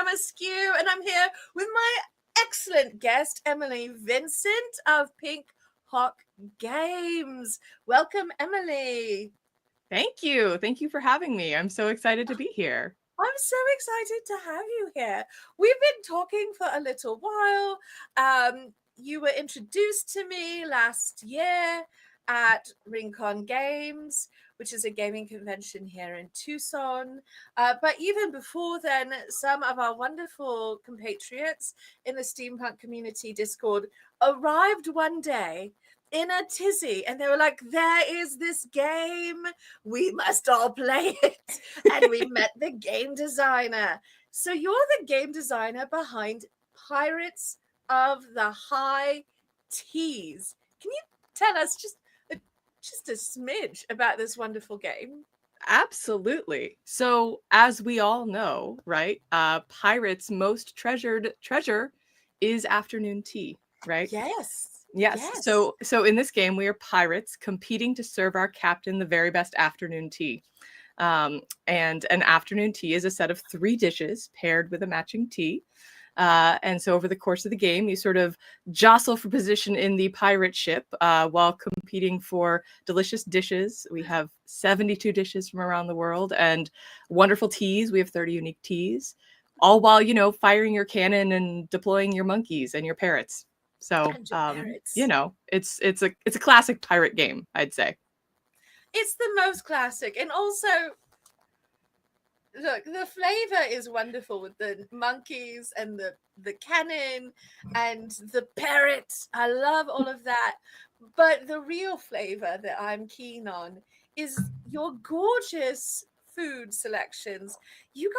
I'm Askew, and I'm here with my excellent guest, Emily Vincent of Pink Hawk Games. Welcome, Emily. Thank you. Thank you for having me. I'm so excited to be here. I'm so excited to have you here. We've been talking for a little while. You were introduced to me last year at Rincon Games, which is a gaming convention here in Tucson. But even before then, some of our wonderful compatriots in the steampunk community Discord arrived one day in a tizzy, and they were like, there is this game, we must all play it. And we met the game designer. So you're the game designer behind Pirates of the High Teas. Can you tell us just a smidge about this wonderful game? Absolutely. So, as we all know, right, pirates' most treasured treasure is afternoon tea, right? Yes. Yes. Yes. So in this game, we are pirates competing to serve our captain the very best afternoon tea. And an afternoon tea is a set of 3 dishes paired with a matching tea. And so over the course of the game, you sort of jostle for position in the pirate ship while competing for delicious dishes. We have 72 dishes from around the world and wonderful teas. We have 30 unique teas, all while, firing your cannon and deploying your monkeys and your parrots. So, And your parrots. it's a classic pirate game, I'd say. It's the most classic. And also, look, the flavor is wonderful with the monkeys and the cannon and the parrots. I love all of that. But the real flavor that I'm keen on is your gorgeous food selections. You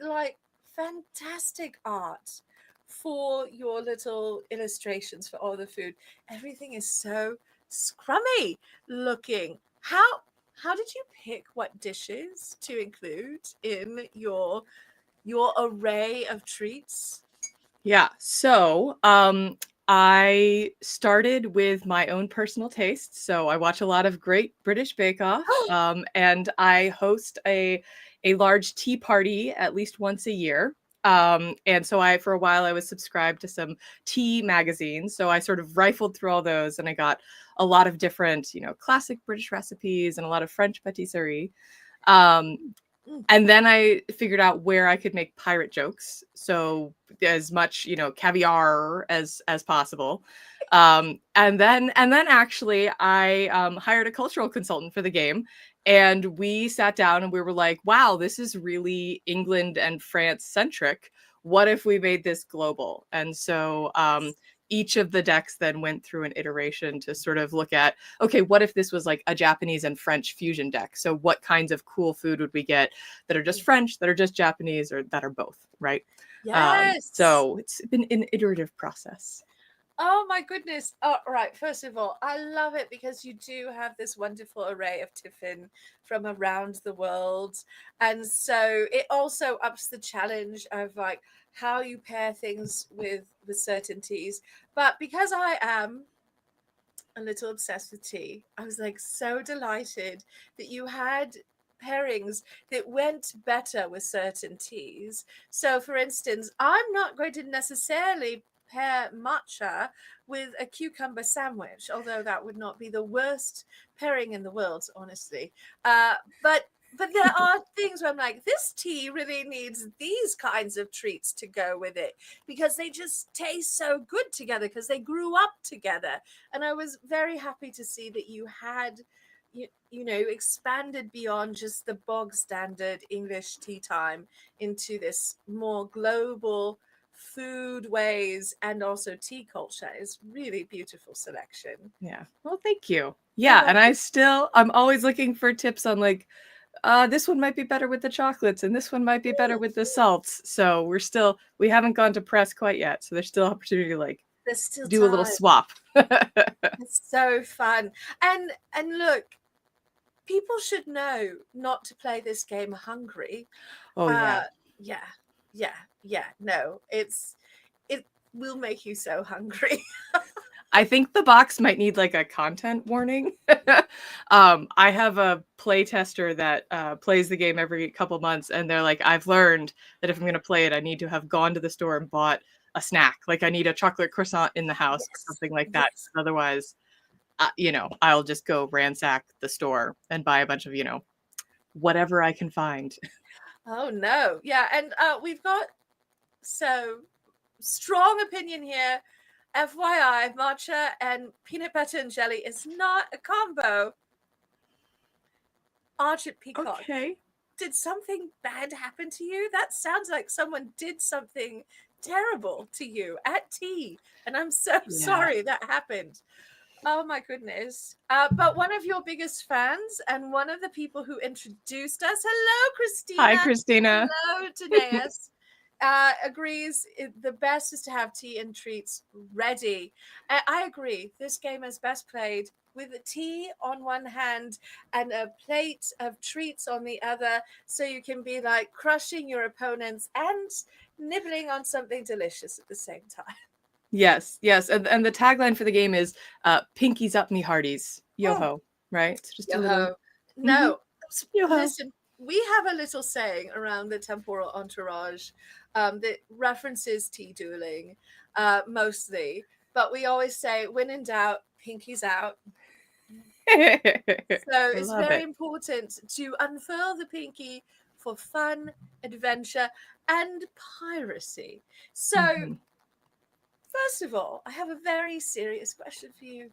got like fantastic art for your little illustrations for all the food. Everything is so scrummy looking. How did you pick what dishes to include in your array of treats? Yeah. So, I started with my own personal tastes. So I watch a lot of Great British Bake Off, and I host a large tea party at least once a year. And so for a while, I was subscribed to some tea magazines. So I sort of rifled through all those, and I got a lot of different, classic British recipes and a lot of French patisserie. Um, Mm. and then I figured out where I could make pirate jokes. So as much, caviar as possible. And then actually I hired a cultural consultant for the game, and we sat down and we were like, wow, this is really England and France centric. What if we made this global? And so each of the decks then went through an iteration to sort of look at, okay, what if this was like a Japanese and French fusion deck? So what kinds of cool food would we get that are just French, that are just Japanese, or that are both, right? Yes. So it's been an iterative process. Oh my goodness. Oh, right. First of all, I love it because you do have this wonderful array of tiffin from around the world. And so it also ups the challenge of like how you pair things with certainties. But because I am a little obsessed with tea, I was like so delighted that you had pairings that went better with certain teas. So, for instance, I'm not going to necessarily pair matcha with a cucumber sandwich, although that would not be the worst pairing in the world, honestly. Uh, but but there are things where I'm like, this tea really needs these kinds of treats to go with it because they just taste so good together because they grew up together. And I was very happy to see that you had expanded beyond just the bog standard English tea time into this more global food ways and also tea culture. Is really beautiful selection. Yeah. Well, thank you. You're Yeah. And welcome. I'm always looking for tips on like, this one might be better with the chocolates and this one might be better with the salts. So we haven't gone to press quite yet. So there's still opportunity to like There's still do a little time. swap. It's so fun. And look, people should know not to play this game hungry. Oh Uh yeah. yeah, yeah, yeah. No, it will make you so hungry. I think the box might need like a content warning. I have a play tester that plays the game every couple months, and they're like, I've learned that if I'm going to play it, I need to have gone to the store and bought a snack. Like I need a chocolate croissant in the house or Yes. something like that. Yes. Otherwise, I'll just go ransack the store and buy a bunch of, whatever I can find. Oh no. Yeah, and we've got so strong opinion here. FYI, matcha and peanut butter and jelly is not a combo. Argent Peacock, Okay. did something bad happen to you? That sounds like someone did something terrible to you at tea. And I'm so sorry that happened. Oh my goodness. But one of your biggest fans and one of the people who introduced us, hello, Christina. Hi, Christina. Hello, Danaeus. Agrees the best is to have tea and treats ready. I agree. This game is best played with tea on one hand and a plate of treats on the other, so you can be like crushing your opponents and nibbling on something delicious at the same time. Yes. And the tagline for the game is pinkies up me hearties. Yo-ho, right? It's just a little... No, Yo-ho. listen, we have a little saying around the temporal entourage that references tea dueling mostly, but we always say, when in doubt, pinkies out. So it's very important to unfurl the pinky for fun, adventure, and piracy. So, first of all, I have a very serious question for you.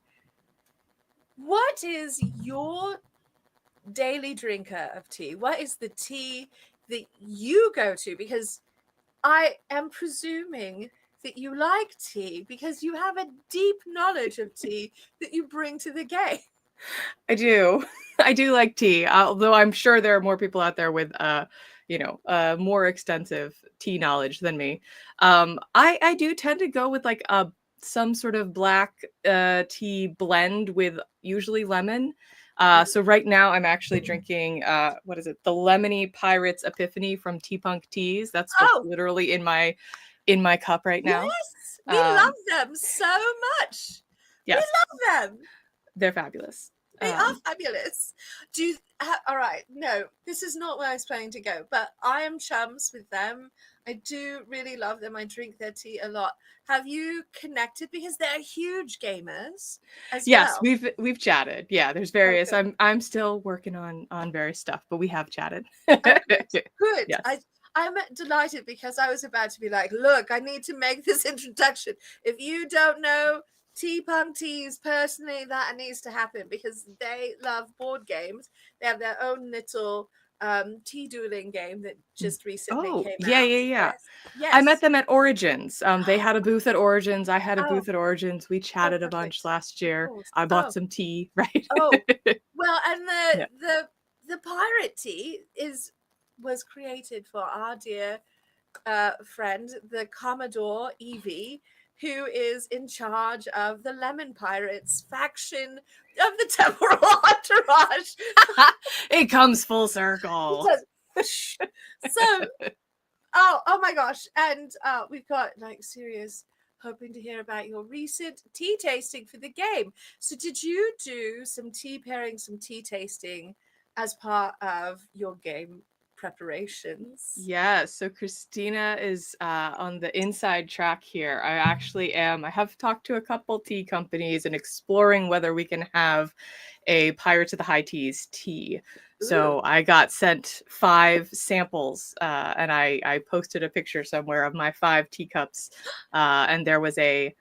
What is your daily drinker of tea? What is the tea that you go to? Because I am presuming that you like tea because you have a deep knowledge of tea that you bring to the game. I do. I do like tea, although I'm sure there are more people out there with more extensive tea knowledge than me. I do tend to go with like some sort of black tea blend with usually lemon. So right now I'm actually drinking what is it? The Lemony Pirates Epiphany from Tea Punk Teas. That's what's literally in my cup right now. Yes, we love them so much. Yes. We love them. They're fabulous. They are fabulous. All right. No, this is not where I was planning to go, but I am chums with them. I do really love them. I drink their tea a lot. Have you connected because they're huge gamers as yes, well? we've chatted. Yeah, there's various. Okay. I'm still working on various stuff, but we have chatted. Good. Yes. I'm delighted because I was about to be like, look, I need to make this introduction. If you don't know Tea Punk Teas personally, that needs to happen because they love board games. They have their own little tea dueling game that just recently came out. Yeah. Yes. I met them at Origins. They had a booth at Origins. I had a booth at Origins. We chatted a bunch last year. I bought some tea, right? Well, and the pirate tea was created for our dear friend, the Commodore Evie, who is in charge of the Lemon Pirates faction of the temporal entourage. It comes full circle. So, oh my gosh. And we've got like serious hoping to hear about your recent tea tasting for the game. So did you do some tea pairing, some tea tasting as part of your game preparations? Yes. So Christina is on the inside track here. I actually am. I have talked to a couple tea companies and exploring whether we can have a Pirates of the High Teas tea. So I got sent 5 samples and I posted a picture somewhere of my 5 teacups. And there was a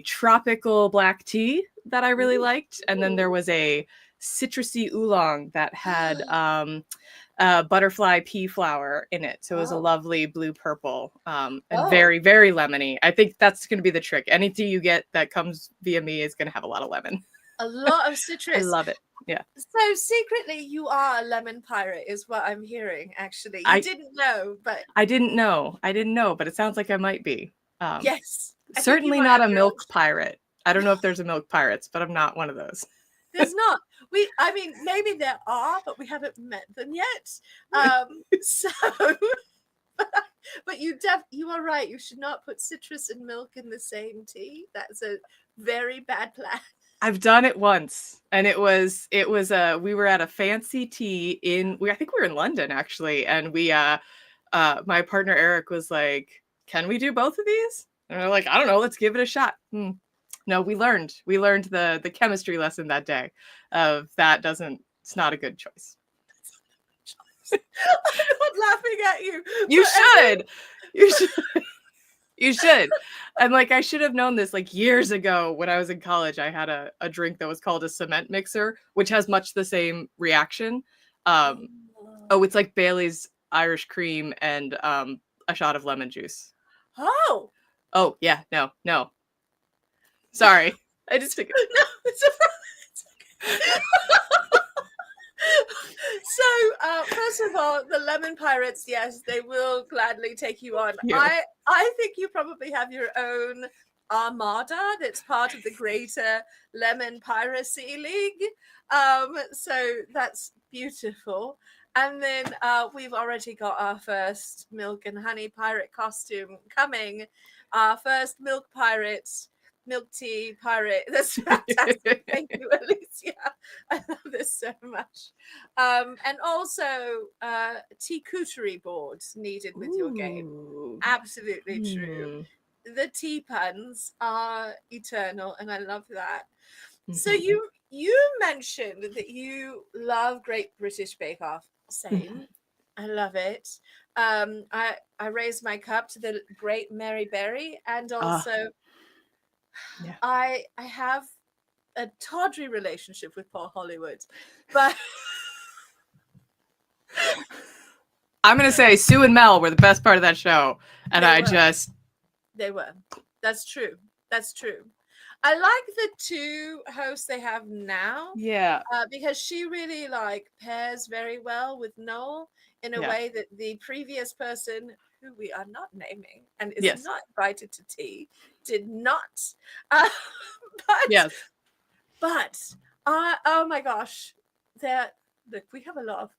tropical black tea that I really liked. And then there was a citrusy oolong that had butterfly pea flower in it. So it was a lovely blue purple and very, very lemony. I think that's going to be the trick. Any tea you get that comes via me is going to have a lot of lemon. A lot of citrus. I love it. Yeah. So secretly you are a lemon pirate is what I'm hearing, actually. I didn't know, but... I didn't know, but it sounds like I might be. Yes. Certainly not a milk pirate. I don't know if there's a milk pirates, but I'm not one of those. There's not. I mean, maybe there are, but we haven't met them yet. So, But you are right. You should not put citrus and milk in the same tea. That's a very bad plan. I've done it once, and it was we were at a fancy tea I think we were in London actually, and we my partner Eric was like, "Can we do both of these?" And we're like, "I don't know, let's give it a shot." No, we learned the chemistry lesson that day of that doesn't it's not a good choice. I'm not laughing at you. You But should. You should. You should. And like I should have known this like years ago when I was in college. I had a drink that was called a cement mixer, which has much the same reaction. Um, oh, it's like Bailey's Irish cream and a shot of lemon juice. Oh. Oh yeah, no. Sorry. I just think No, it's okay. So, first of all, the lemon pirates, yes, they will gladly take you on. you. I think you probably have your own armada that's part of the greater lemon piracy league. So that's beautiful. And then we've already got our first milk and honey pirate costume coming. Our first milk pirates. Milk tea pirate. That's fantastic. Thank you, Alicia. I love this so much. And also tea cootery boards needed with your game. Ooh. Absolutely true. The tea puns are eternal, and I love that. So you mentioned that you love Great British Bake Off. Same. I love it. I raise my cup to the great Mary Berry, and also Yeah. I have a tawdry relationship with Paul Hollywood, but I'm gonna say Sue and Mel were the best part of that show, and they were. That's true. That's true. I like the two hosts they have now. Yeah. Because she really like pairs very well with Noel in a way that the previous person, who we are not naming and is not invited to tea, did not. But oh my gosh, look, we have a lot of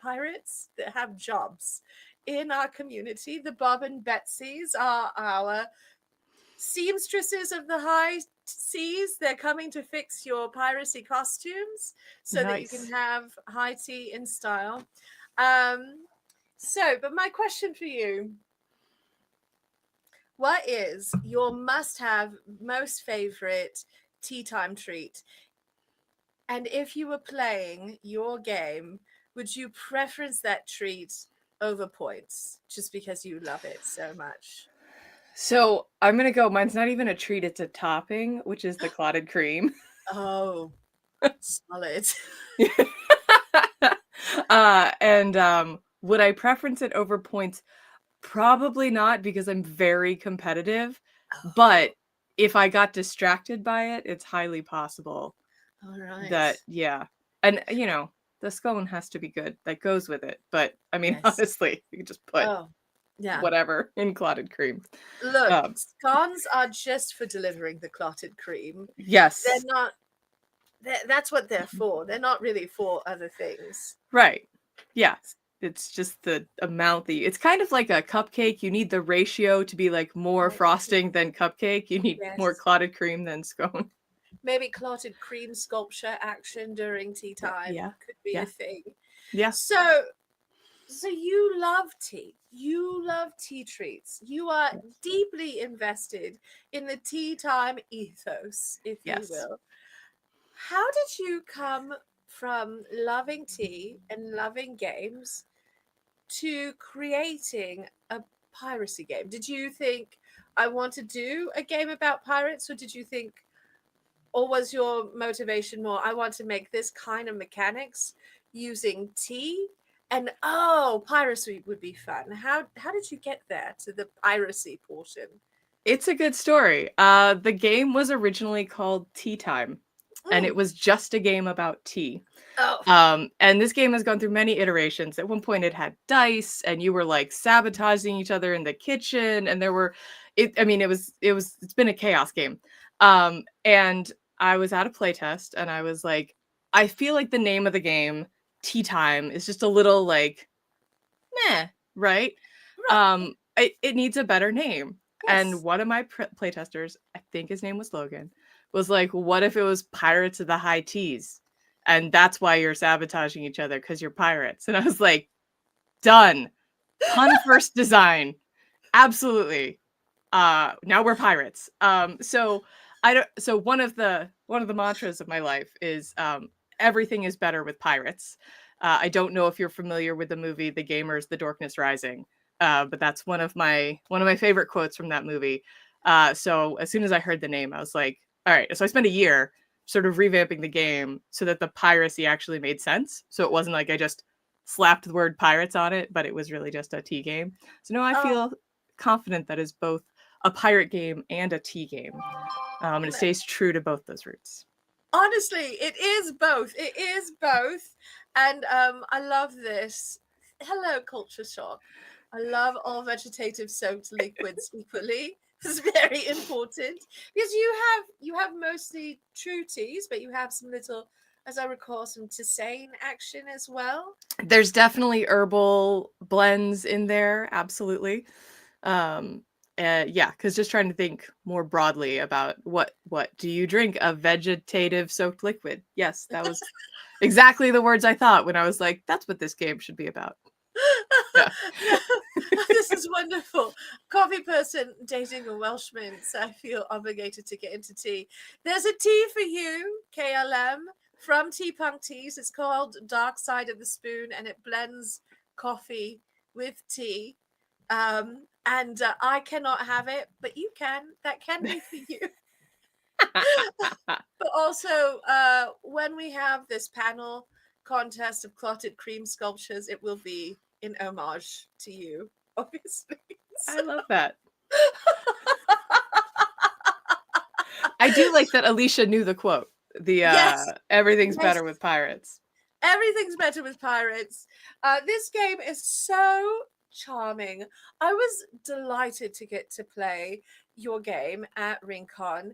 pirates that have jobs in our community. The Bob and Betsy's are our seamstresses of the high seas. They're coming to fix your piracy costumes so that you can have high tea in style. But my question for you, what is your must-have, most favorite tea time treat? And if you were playing your game, would you preference that treat over points just because you love it so much? So I'm gonna go. Mine's not even a treat; it's a topping, which is the clotted cream. Oh, solid. And would I preference it over points? Probably not, because I'm very competitive. But if I got distracted by it, it's highly possible that and the scone has to be good. That goes with it. But I mean, honestly, you can just put whatever in clotted cream. Look, scones are just for delivering the clotted cream. Yes. They're not. That's what they're for. They're not really for other things. Right. Yeah. It's just the amount it's kind of like a cupcake. You need the ratio to be like more frosting than cupcake. You need more clotted cream than scone. Maybe clotted cream sculpture action during tea time could be a thing. Yeah. So you love tea. You love tea treats. You are deeply invested in the tea time ethos, if you will. How did you come from loving tea and loving games to creating a piracy game? Did you think, I want to do a game about pirates, or did you think, or was your motivation more, I want to make this kind of mechanics using tea? And piracy would be fun. How did you get there to the piracy portion? It's a good story. The game was originally called Tea Time. And it was just a game about tea. And this game has gone through many iterations. At one point it had dice, and you were like sabotaging each other in the kitchen, and it's been a chaos game. And I was at a playtest, and I was like, I feel like the name of the game, Tea Time, is just a little like meh, right? It needs a better name. And Yes. one of my playtesters, I think his name was Logan, was like, what if it was Pirates of the High Teas? And that's why you're sabotaging each other, because you're pirates. And I was like, done. Pun first design. Absolutely. Now we're pirates. So one of the mantras of my life is everything is better with pirates. I don't know if you're familiar with the movie The Gamers, The Darkness Rising, but that's one of my favorite quotes from that movie. So as soon as I heard the name, I was like, all right. So I spent a year sort of revamping the game so that the piracy actually made sense. So it wasn't like I just slapped the word pirates on it, but it was really just a tea game. So no, I Oh, feel confident that is both a pirate game and a tea game. And it stays true to both those roots. honestly, it is both. It is both. And I love this. Hello, culture shock. I love all vegetative soaked liquids equally. It's very important because you have mostly true teas, but you have some little, as I recall, some tisane action as well. There's definitely herbal blends in there, absolutely. Yeah, because just trying to think more broadly about what do you drink? A vegetative soaked liquid. Yes, that was exactly the words I thought when I was like, that's what this game should be about. Yeah. No, this is wonderful. Coffee person dating a Welshman, so I feel obligated to get into tea. There's a tea for you, KLM, from Tea Punk Teas. It's called Dark Side of the Spoon, and it blends coffee with tea. And I cannot have it, but you can. That can be for you. But also, when we have this panel contest of clotted cream sculptures, it will be in homage to you, obviously. I love that. I do like that Alicia knew the quote. The Yes, everything's yes, better with pirates. everything's better with pirates. This game is so charming. I was delighted to get to play your game at Rincon.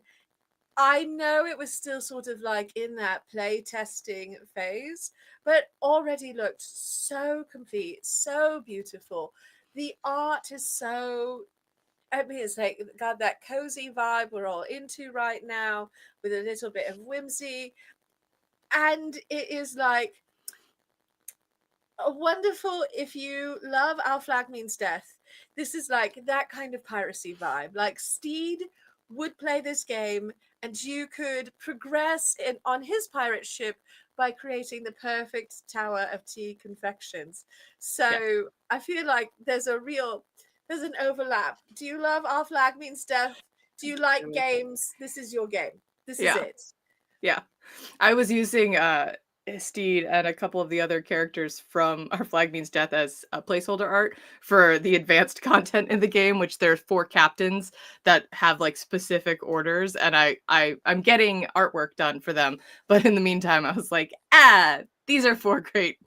I know it was still sort of like in that play testing phase, but already looked so complete, so beautiful. The art is so, I mean, it's like got that cozy vibe we're all into right now with a little bit of whimsy. And it is like a wonderful, if you love Our Flag Means Death, this is like that kind of piracy vibe. Like Steed would play this game and you could progress on his pirate ship by creating the perfect tower of tea confections. Yeah, So I feel like there's an overlap. Do you love Our Flag Means Death? Do you like really. games? This is your game. This is Yeah, it. yeah. I was using Steed and a couple of the other characters from Our Flag Means Death as placeholder art for the advanced content in the game, which there's 4 captains that have like specific orders, and I'm getting artwork done for them. But in the meantime, I was like, these are 4 great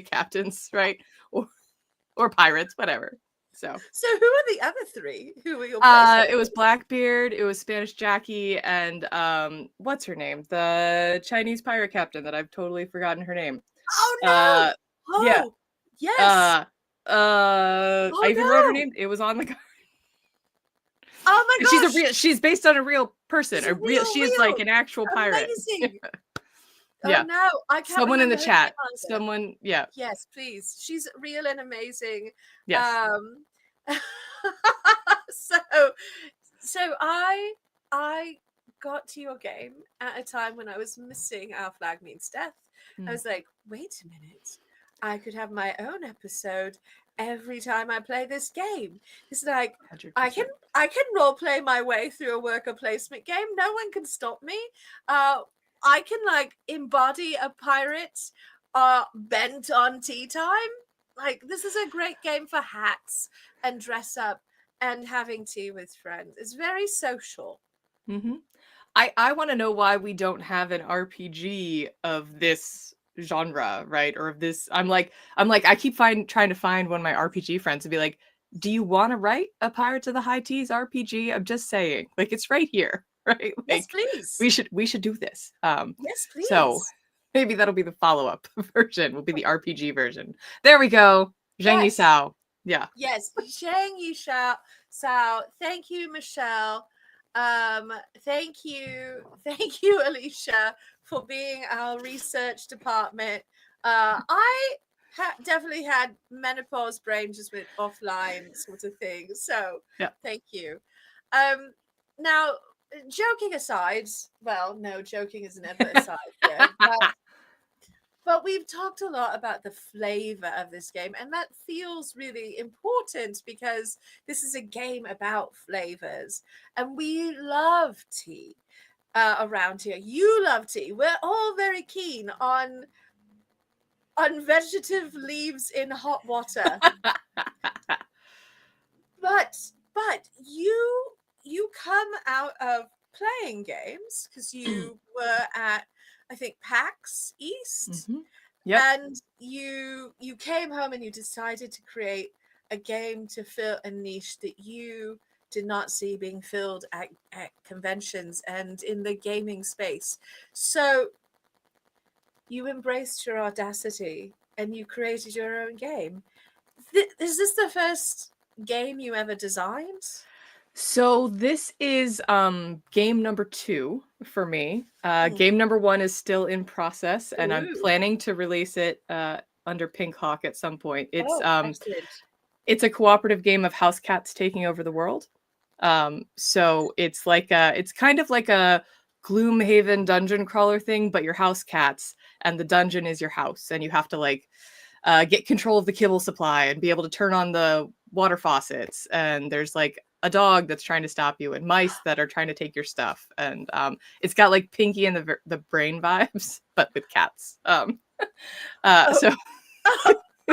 captains, right? Or or pirates, whatever. So So who are the other three? Who are your placeholders? it was Blackbeard, it was Spanish Jackie, and what's her name? The Chinese pirate captain that I've totally forgotten her name. Oh no! Uh yeah. Oh yes! Uh I Oh even wrote her no! name. It was on the card. Oh my And gosh! she's based on a real person. She's A real she is like real, an actual pirate. amazing. Oh Yeah. no, I can't Someone in the remember her name chat. either. Someone, yeah. Yes, please. She's real and amazing. Yes. Um, so I got to your game at a time when I was missing Our Flag Means Death. I Mm, was like, wait a minute, I could have my own episode every time I play this game. It's like I can 100%. I can role play my way through a worker placement game. No one can stop me. Uh, I can like embody a pirate bent on tea time. Like this is a great game for hats and dress up and having tea with friends. It's very social. Mhm. I want to know why we don't have an RPG of this genre, right? Or of this. I'm like I keep trying to find one of my RPG friends to be like, "Do you want to write a Pirates of the High Teas RPG?" I'm just saying, like it's right here, right? Yes, Like please. we should do this. Yes, So please. maybe that'll be the follow-up version. Will be the RPG version. There we go. Zhang Yi Yes. Sao. Yeah. Yes, Shang Yi Sao. Thank you, Michelle. Thank you, thank you, Alicia, for being our research department. I definitely had menopause brain just went offline, sort of thing. So Yeah. thank you. Um, Now, joking aside, well, no, joking is never aside here, but we've talked a lot about the flavor of this game, and that feels really important because this is a game about flavors, and we love tea around here. You love tea. We're all very keen on vegetative leaves in hot water, but you come out of playing games because you were at, I think, PAX East. Hmm. Yep. And you came home and you decided to create a game to fill a niche that you did not see being filled at conventions and in the gaming space. So you embraced your audacity and you created your own game. Is this the first game you ever designed? So this is game number 2 for me. Mm. Game number 1 is still in process, and I'm Ooh. planning to release it under Pink Hawk at some point. Oh, excellent. It's a cooperative game of house cats taking over the world. So it's kind of like a Gloomhaven dungeon crawler thing, but your house cats, and the dungeon is your house, and you have to like get control of the kibble supply and be able to turn on the water faucets. And there's like a dog that's trying to stop you, and mice that are trying to take your stuff. And it's got like Pinky and the Brain vibes, but with cats. Oh, So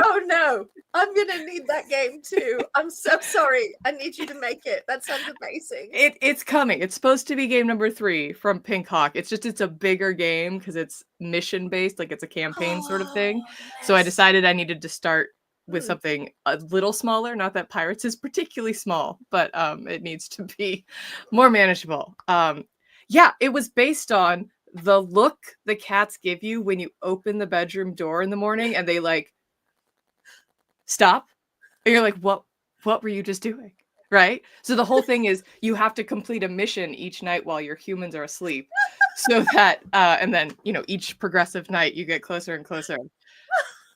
oh no, I'm gonna need that game too. I'm so sorry. I need you to make it. That sounds amazing. it's coming. It's supposed to be game number 3 from Pink Hawk. It's a bigger game because it's mission based, like it's a campaign sort of Oh, thing. So I yes. decided I needed to start with Mm. something a little smaller. Not that Pirates is particularly small, but it needs to be more manageable. Yeah, it was based on the look the cats give you when you open the bedroom door in the morning, and they like stop, and you're like, what were you just doing? Right? So the whole thing is you have to complete a mission each night while your humans are asleep. So that and then, each progressive night you get closer and closer to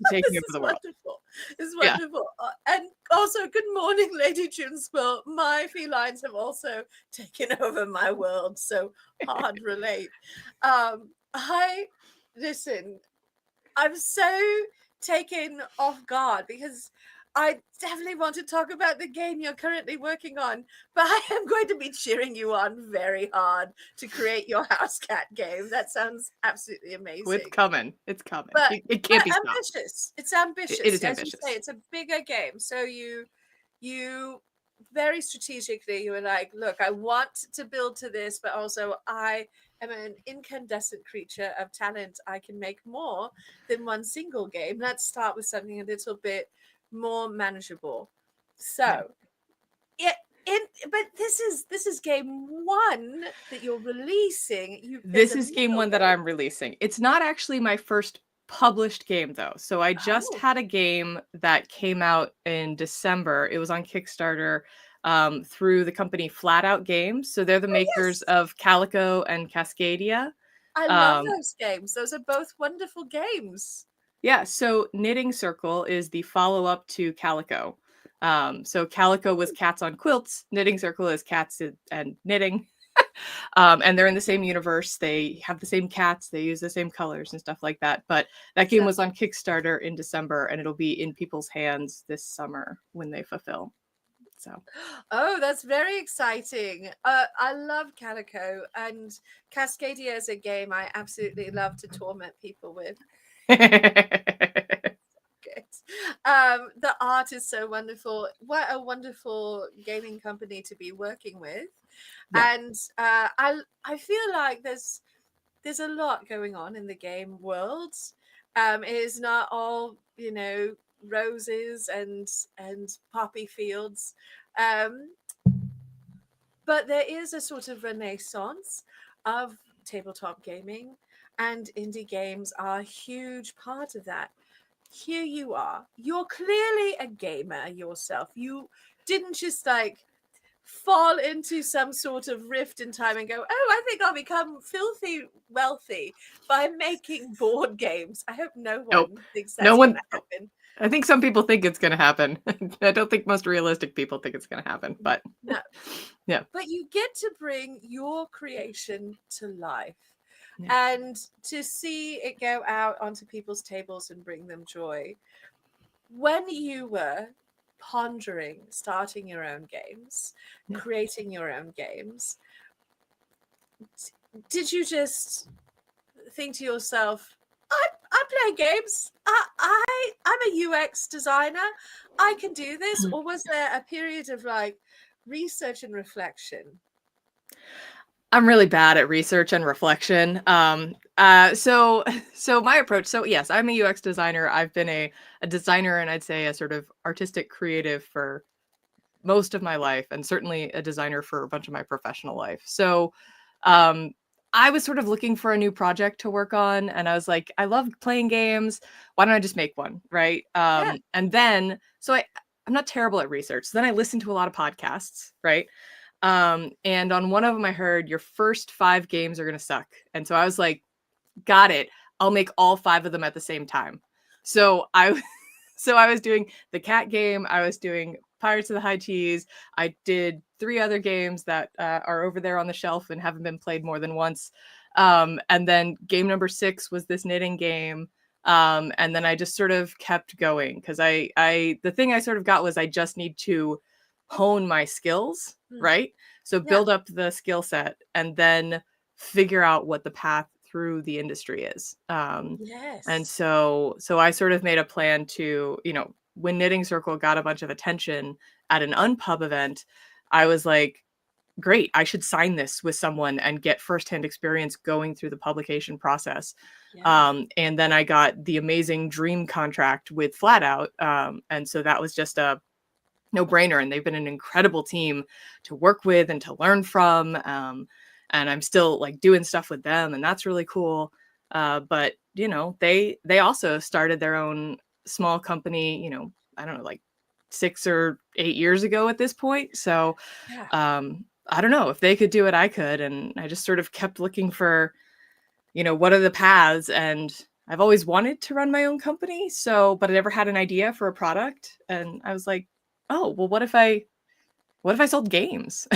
taking This over is the world. wonderful. It's Yeah. wonderful. And also, good morning, Lady June Squill. My felines have also taken over my world, so hard relate. I listen. I'm so taken off guard because I definitely want to talk about the game you're currently working on, but I am going to be cheering you on very hard to create your house cat game. That sounds absolutely Oh, it's amazing. coming. It's coming. But It but can't be stopped. ambitious. It's It ambitious. is As you say, ambitious. it's a bigger game. So you very strategically you were like, look, I want to build to this, but also I am an incandescent creature of talent. I can make more than one single game. Let's start with something a little bit more manageable. Yeah. So it but this is game one that you're releasing. There's This a is game middle 1 that game. I'm releasing. It's not actually my first published game, though. So I just Oh, had a game that came out in December. It was on Kickstarter through the company Flat Out Games. So they're the oh makers yes. of Calico and Cascadia. I love Um, those games. Those are both wonderful games. yeah, so Knitting Circle is the follow up to Calico. So Calico was cats on quilts, Knitting Circle is cats and knitting. And they're in the same universe. They have the same cats. They use the same colors and stuff like that. But that game So, was on Kickstarter in December, and it'll be in people's hands this summer when they fulfill. So, oh, that's very exciting. I love Calico, and Cascadia is a game I absolutely love to torment people with. Good. The art is so wonderful. What a wonderful gaming company to be working with, yeah, and I feel like there's a lot going on in the game world. It is not all roses and poppy fields, um, but there is a sort of renaissance of tabletop gaming, and indie games are a huge part of that. here you are. You're clearly a gamer yourself. You didn't just like fall into some sort of rift in time and go, oh, I think I'll become filthy wealthy by making board games. I hope no Nope. one thinks No that's going one. to happen. I think some people think it's going to happen. I don't think most realistic people think it's going to happen, but No. yeah. But you get to bring your creation to life. Yeah. And to see it go out onto people's tables and bring them joy. When you were pondering starting your own games, Yeah. creating your own games, did you just think to yourself, I play games. I'm a UX designer. I can do this. Or was there a period of like research and reflection? I'm really bad at research and reflection. So my approach. So yes, I'm a UX designer. I've been a designer, and I'd say a sort of artistic creative for most of my life, and certainly a designer for a bunch of my professional life. So um, I was sort of looking for a new project to work on, and I was like, I love playing games. Why don't I just make one, right? Yeah. And then, I'm not terrible at research. So then I listened to a lot of podcasts, right? And on one of them, I heard your first 5 games are gonna suck, and so I was like, got it. I'll make all 5 of them at the same time. So I so I was doing the cat game. I was doing Pirates of the High Teas. I did 3 other games that are over there on the shelf and haven't been played more than once. And then game number 6 was this knitting game. And then I just sort of kept going because the thing I sort of got was I just need to hone my skills, right? So Yeah. build up the skill set and then figure out what the path through the industry is. Yes. And so I sort of made a plan to, when Knitting Circle got a bunch of attention at an Unpub event, I was like, great, I should sign this with someone and get firsthand experience going through the publication process. Yeah. And then I got the amazing dream contract with Flat Out. And so that was just a no brainer. And they've been an incredible team to work with and to learn from. And I'm still like doing stuff with them, and that's really cool. But they also started their own small company, I don't know, like 6 or 8 years ago at this point. So Yeah. I don't know if they could do it, I could. And I just sort of kept looking for, what are the paths? And I've always wanted to run my own company. So, but I never had an idea for a product. And I was like, oh, well, what if I sold games?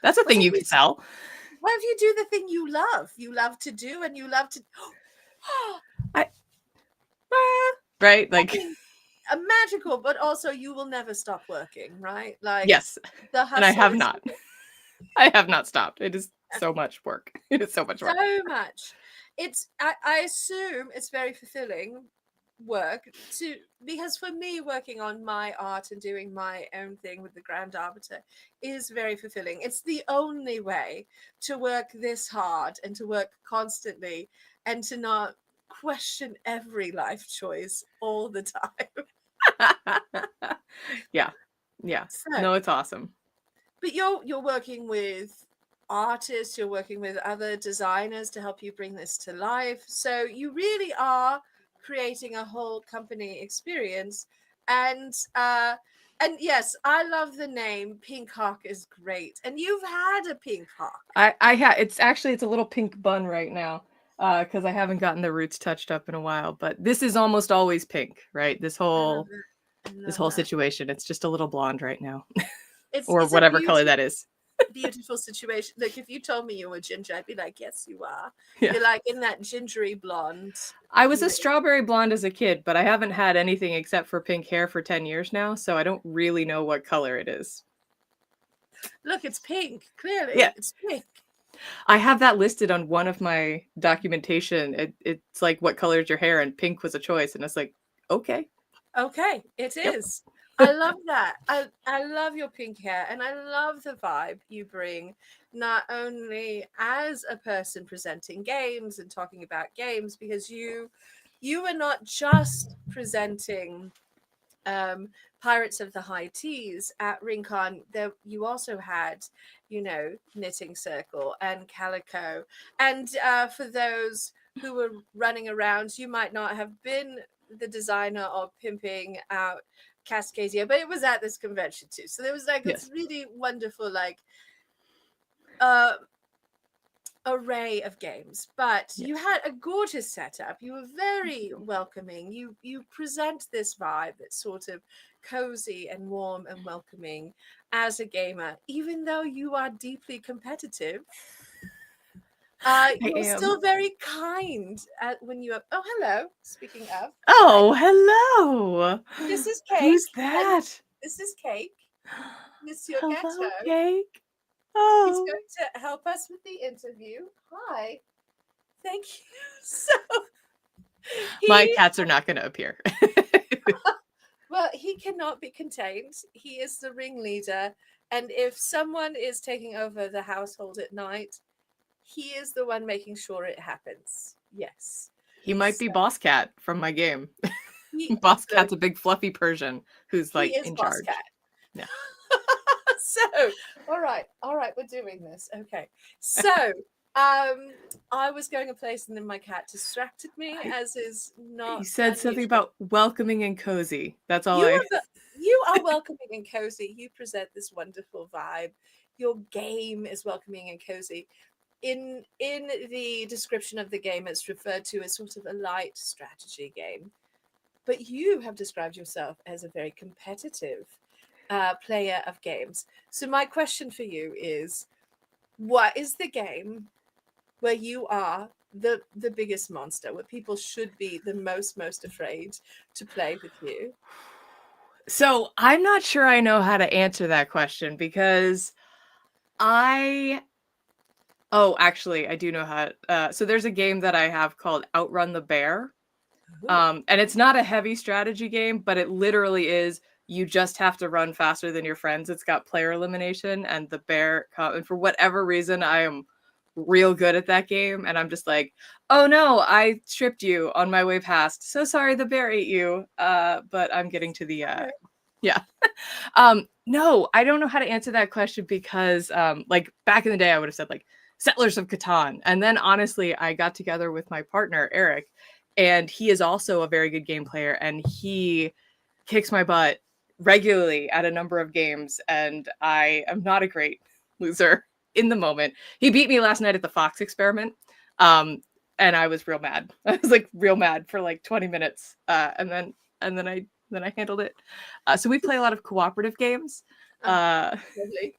That's a What thing if you you could sell. what if you do the thing you love to do and you love to I, right? I Like, mean, magical, but also you will never stop working, right? Like yes. the And I hustle have is not. I have not stopped. It is so much work. It is so much work. so much. I assume it's very fulfilling work to because for me working on my art and doing my own thing with the Grand Arbiter is very fulfilling. It's the only way to work this hard and to work constantly and to not question every life choice all the time. Yeah. Yeah. So, No, it's awesome. but you're working with artists, you're working with other designers to help you bring this to life. So you really are creating a whole company experience. And yes, I love the name. Pink Hawk is great. And you've had a pink hawk. It's a little pink bun right now. Because I haven't gotten the roots touched up in a while, but this is almost always pink, right? This I love whole that. I this love whole that. situation. It's just a little blonde right now. Or It's a whatever color that is. beautiful situation. Like if you told me you were ginger, I'd be like, yes, you are. Yeah. You're like in that gingery blonde. I was a strawberry blonde as a kid, but I haven't had anything except for pink hair for 10 years now, so I don't really know what color it is. Look, it's pink. Clearly, Yeah. it's pink. I have that listed on one of my documentation. It's like, what color is your hair? And pink was a choice. And it's like, okay. Okay, it Yep. is. I love that. I love your pink hair and I love the vibe you bring, not only as a person presenting games and talking about games, because you are not just presenting Pirates of the High Teas at Rincon. There you also had, Knitting Circle and Calico. And for those who were running around, you might not have been the designer of pimping out Cascadia, but it was at this convention too. So there was like this Yes. really wonderful like uh array of games, but you Yes. had a gorgeous setup. You were very welcoming. You present this vibe that's sort of cozy and warm and welcoming as a gamer, even though you are deeply competitive. I You're am. still very kind at when you. Oh, hello. Speaking of, hi. Oh, hello. This is Cake, Who's and that? this is Cake, Monsieur Hello, Ghetto. Cake. He's Oh. going to help us with the interview. Hi. Thank you. So My he cats are not going to appear. well, he cannot be contained. He is the ringleader, and if someone is taking over the household at night, he is the one making sure it happens. Yes. He might be So Boss Cat from my game. he Boss good. Cat's a big fluffy Persian who's He like is in boss charge. cat. Yeah. So, all right, we're doing this. Okay. So, I was going a place and then my cat distracted me, I, as is you not said something unusual. about welcoming and cozy. That's all You I. are you are welcoming and cozy. You present this wonderful vibe. Your game is welcoming and cozy. In the description of the game, it's referred to as sort of a light strategy game. But you have described yourself as a very competitive player of games. So my question for you is, what is the game where you are the biggest monster, where people should be the most afraid to play with you? So I'm not sure I know how to answer that question because I. Oh, actually, I do know how. So there's a game that I have called Outrun the Bear. Ooh. And it's not a heavy strategy game, but it literally is. You just have to run faster than your friends. It's got player elimination, and the bear. And for whatever reason, I am real good at that game. And I'm just like, oh no, I tripped you on my way past. So sorry, the bear ate you. But I'm getting to the. Yeah. No, I don't know how to answer that question because, like back in the day, I would have said like Settlers of Catan, and then honestly, I got together with my partner Eric, and he is also a very good game player, and he kicks my butt regularly at a number of games, and I am not a great loser in the moment. He beat me last night at the Fox experiment, um, and I was real mad. I was like real mad for like 20 minutes, and then I handled it. So we play a lot of cooperative games. Ah, Uh, lovely.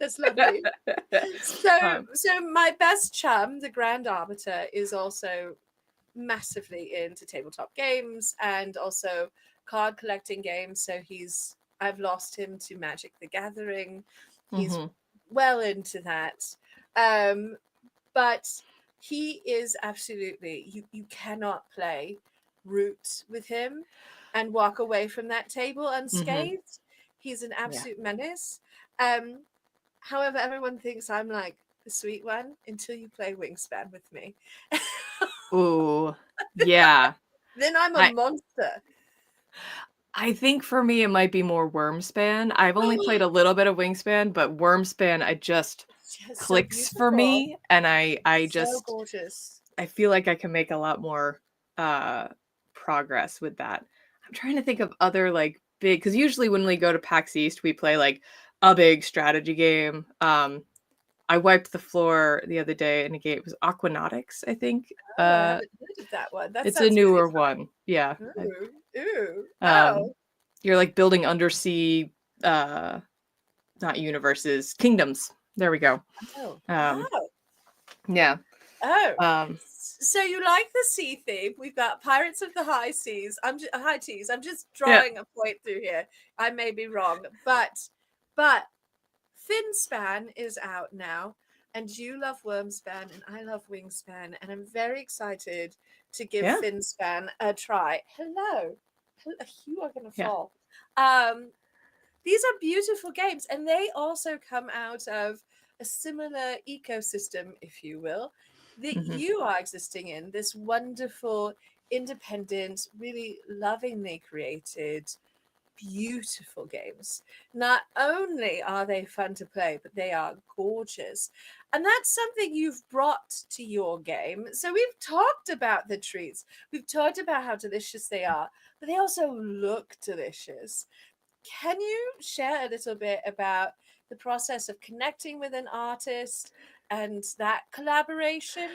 That's lovely. So, um, so my best chum, the Grand Arbiter, is also massively into tabletop games and also card collecting games. So I've lost him to Magic the Gathering. He's mhm, well into that. Um, but he is absolutely, you cannot play Root with him and walk away from that table mhm, unscathed. He's an yeah. absolute menace. Um, However, everyone thinks I'm like the sweet one until you play Wingspan with me. Ooh, yeah. Then I'm a I monster. I think for me it might be more Wormspan. I've only played a little bit of Wingspan, but Wormspan I just It's just so clicks for beautiful. me, and I So just gorgeous. I feel like I can make a lot more uh progress with that. I'm trying to think of other like big because usually when we go to PAX East we play like a big strategy game. I wiped the floor the other day in a game. It was Aquanautics, I think. Oh, I haven't heard of that one. That It's a sounds really newer one. Yeah. fun. Ooh, ooh. Um, Oh, you're like building undersea, not universes, kingdoms. There we go. oh, Um, oh, yeah. oh. Um, So you like the sea theme? We've got Pirates of the High Seas. High Teas. I'm just yeah. drawing a point through here. I may be wrong, but Finspan is out now, and you love Wormspan, and I love Wingspan, and I'm very excited to give Yeah. Finspan a try. Hello, you are gonna Yeah. fall. These are beautiful games, and they also come out of a similar ecosystem, if you will, that Hmm. you are existing in. This wonderful, independent, really lovingly created beautiful games. Not only are they fun to play, but they are gorgeous. And that's something you've brought to your game. So we've talked about the treats, we've talked about how delicious they are, but they also look delicious. Can you share a little bit about the process of connecting with an artist and that collaboration?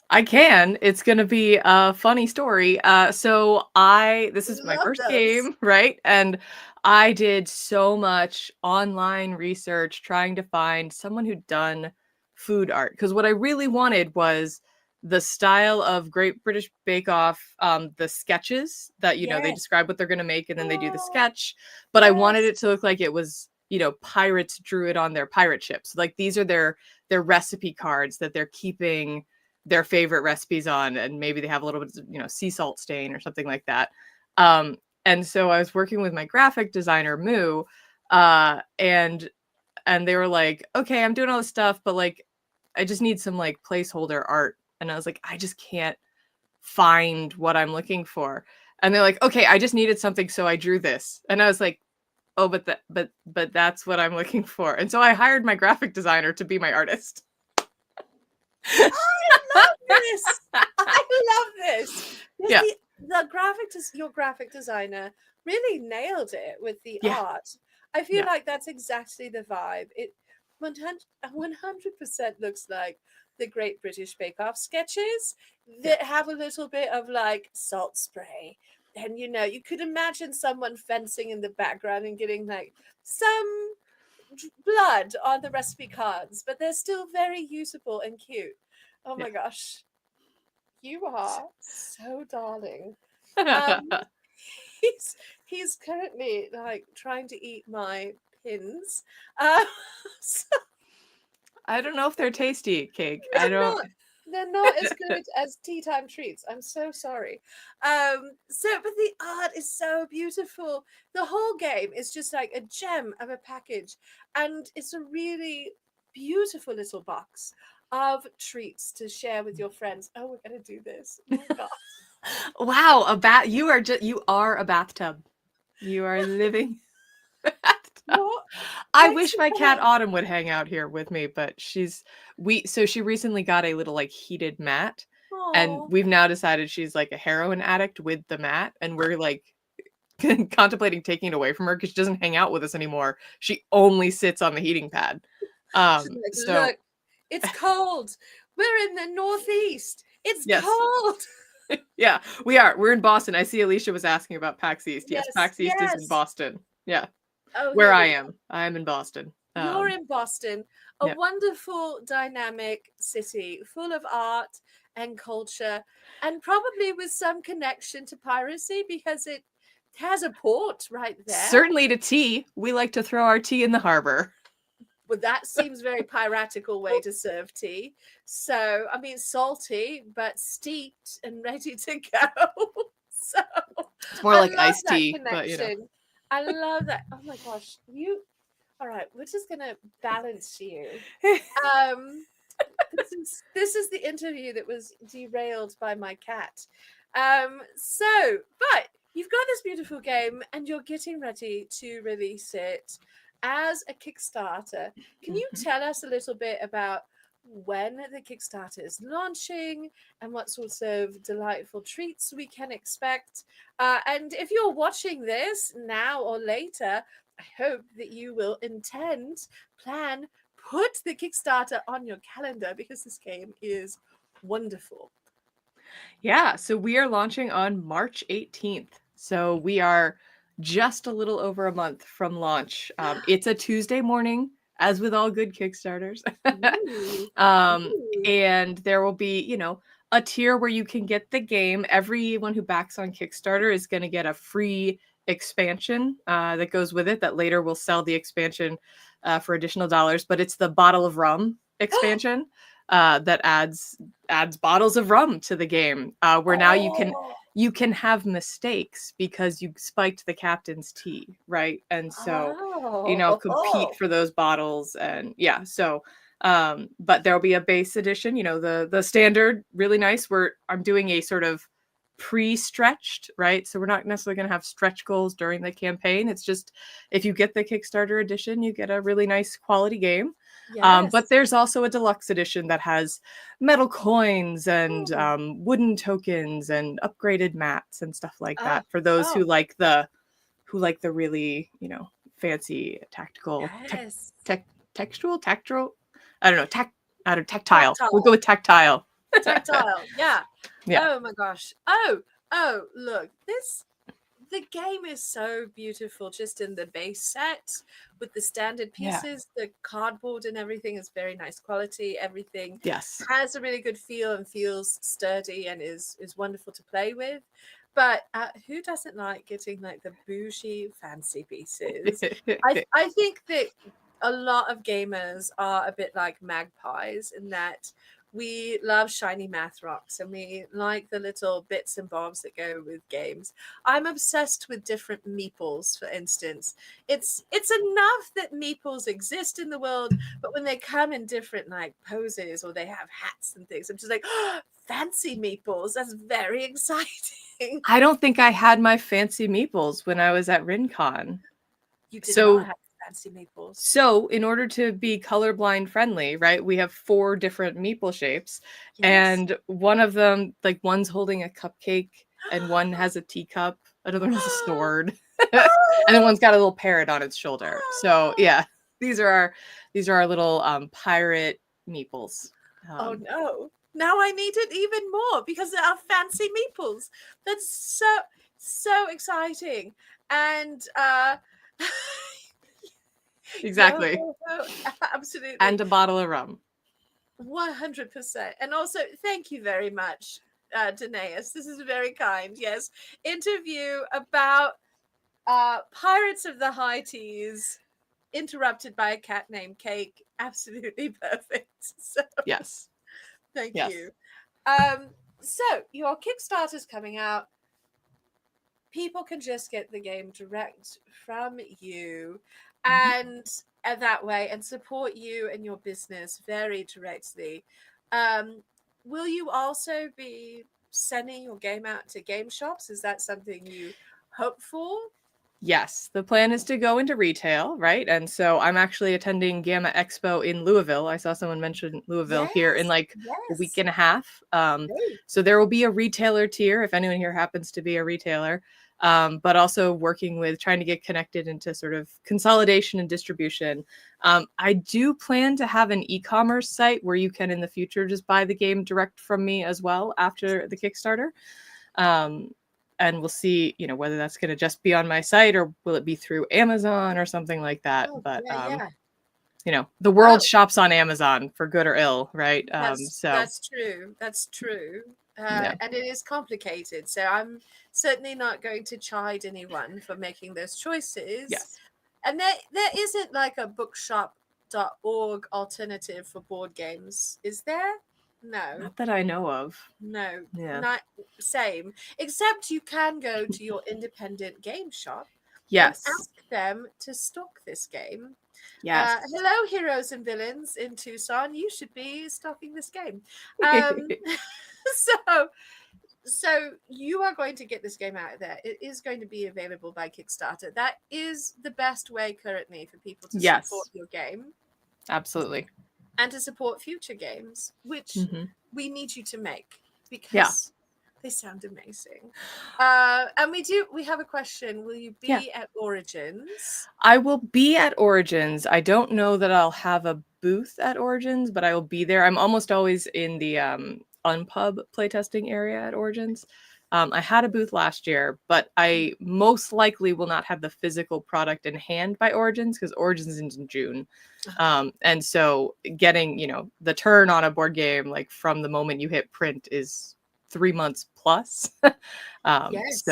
I can. It's gonna be a funny story. This is my Love first those. game, right? And I did so much online research trying to find someone who'd done food art. Because what I really wanted was the style of Great British Bake Off, the sketches that, they Yes. describe what they're gonna make and then they do the Oh, sketch. But I wanted yes. it to look like it was, pirates drew it on their pirate ships. Like these are their recipe cards that they're keeping their favorite recipes on, and maybe they have a little bit of, sea salt stain or something like that. And so I was working with my graphic designer Moo, and they were like, okay, I'm doing all this stuff, but like I just need some like placeholder art. And I was like, I just can't find what I'm looking for. And they're like, okay, I just needed something, so I drew this. And I was like, oh, but that's what I'm looking for. And so I hired my graphic designer to be my artist. I love this. I love this. Yes, Yeah, your graphic designer really nailed it with the yeah, art. I feel yeah, like that's exactly the vibe. It 100% looks like the Great British Bake Off sketches yeah. that have a little bit of like salt spray. And you could imagine someone fencing in the background and getting like some blood on the recipe cards, but they're still very usable and cute. Oh my gosh, you are so darling. Yeah. Um, he's he's currently like trying to eat my pins. Uh, so I don't know if they're tasty, Cake. I they're don't. not they're not as good as tea time treats. I'm so sorry. But the art is so beautiful. The whole game is just like a gem of a package, and it's a really beautiful little box of treats to share with your friends. Oh, we're gonna do this. Oh my god. Wow, a bat. You are a bathtub. You are living bathtub. What? I Thanks wish for my cat coming. Autumn would hang out here with me, but she recently got a little like heated mat, and Oh, we've now decided she's like a heroin addict with the mat, and we're like contemplating taking it away from her because she doesn't hang out with us anymore. She only sits on the heating pad. she's like, So look, it's cold. We're in the northeast. It's yes. cold. Yeah, we are. We're in Boston. I see Alicia was asking about PAX East. Yes, Yes, PAX East is in yes. Boston. Yeah, Oh, where here I we go. am. I'm in Boston. You're in Boston, a Yeah. wonderful, dynamic city full of art and culture, and probably with some connection to piracy because it has a port right there. Certainly to tea. We like to throw our tea in the harbor. Well, that seems very piratical way to serve tea. So, I mean, salty, but steeped and ready to go. So, It's more I like love iced that tea, but connection. I love that. Oh my gosh. All right, we're just going to balance you. Um, this is the interview that was derailed by my cat. But you've got this beautiful game and you're getting ready to release it as a Kickstarter. Can you Mhm. tell us a little bit about when the Kickstarter is launching and what sorts of delightful treats we can expect? And if you're watching this now or later, I hope that you will plan, put the Kickstarter on your calendar because this game is wonderful. Yeah, so we are launching on March 18th. So we are just a little over a month from launch. It's a Tuesday morning, as with all good Kickstarters. Ooh, um, ooh. and there will be, a tier where you can get the game. Everyone who backs on Kickstarter is going to get a free expansion that goes with it that later will sell the expansion for additional dollars. But it's the bottle of rum expansion that adds bottles of rum to the game, where now you can Oh, have mistakes because you spiked the captain's tea, right? And so compete oh. for those bottles. And yeah, so but there'll be a base edition, the standard, really nice, where I'm doing a sort of pre-stretched, right? So we're not necessarily going to have stretch goals during the campaign. It's just if you get the Kickstarter edition, you get a really nice quality game. But Yes. there's also a deluxe edition that has metal coins and Oh, wooden tokens and upgraded mats and stuff like oh, that for those oh, who like the really, fancy tactical yes. tactile. I don't know, tactile. We'll go Tactile. with tactile. Tactile. Yeah. Yeah. Oh my gosh. Oh, look. The game is so beautiful just in the base set with the standard Yeah. pieces. The cardboard and everything is very nice quality. Everything Yes. has a really good feel and feels sturdy and is wonderful to play with. But who doesn't like getting like the bougie fancy pieces? I think that a lot of gamers are a bit like magpies in that we love shiny math rocks and we like the little bits and bobs that go with games. I'm obsessed with different meeples, for instance. It's enough that meeples exist in the world, but when they come in different like poses or they have hats and things, I'm just like, oh, fancy meeples. That's very exciting. I don't think I had my fancy meeples when I was at RinCon. You did not So have fancy meeples. so in order to be colorblind friendly, right, we have 4 different meeple shapes, Yes. and one of them, like one's holding a cupcake and one has a teacup, another one has a sword, and then one's got a little parrot on its shoulder. So yeah, these are our little pirate meeples. Oh Um, no. Now I need it even more because there are fancy meeples. That's so exciting. And yo exactly. ho ho, absolutely And a bottle of rum. 100%. And also thank you very much, Danaeus. This is very kind. Yes. Interview about Pirates of the High Teas interrupted by a cat named Cake. Absolutely perfect. So Yes. thank Yes. you. So your Kickstarter's coming out. People can just get the game direct from you, Mhm. and that way, and support you and your business very directly. Um, will you also be sending your game out to game shops? Is that something you hope for? Yes, the plan is to go into retail, right? And so I'm actually attending Gamma Expo in Louisville. I saw someone mention Louisville here in Yes, like a week yes. and a half. Great. So there will be a retailer tier if anyone here happens to be a retailer, but also working with trying to get connected into sort of consolidation and distribution. I do plan to have an e-commerce site where you can in the future just buy the game direct from me as well after the Kickstarter. Um, and we'll see, whether that's going to just be on my site or will it be through Amazon or something like that. Oh, But yeah. the Oh, world shops on Amazon for good or ill, right? So that's true. That's true. yeah, And it is complicated. So I'm certainly not going to chide anyone for making those choices. yes, And there isn't like a bookshop.org alternative for board games, is there? No, not that I know of. no, Yeah, not same. Except you can go to your independent game shop and yes, ask them to stock this game. yes. Hello, heroes and villains in Tucson. You should be stocking this game. Um, so, so you are going to get this game out there. It is going to be available by Kickstarter. That is the best way currently for people to support Yes, your game absolutely. and to support future games, which Hmm. we need you to make Yeah, because they sound amazing. And we have a question. Will you yeah. be at Origins? I will be at Origins. I don't know that I'll have a booth at Origins, but I will be there. I'm almost always in the Unpub playtesting area at Origins. I had a booth last year, but I most likely will not have the physical product in hand by Origins because Origins is in June. And so getting, the turn on a board game, like from the moment you hit print is 3 months plus. Yes.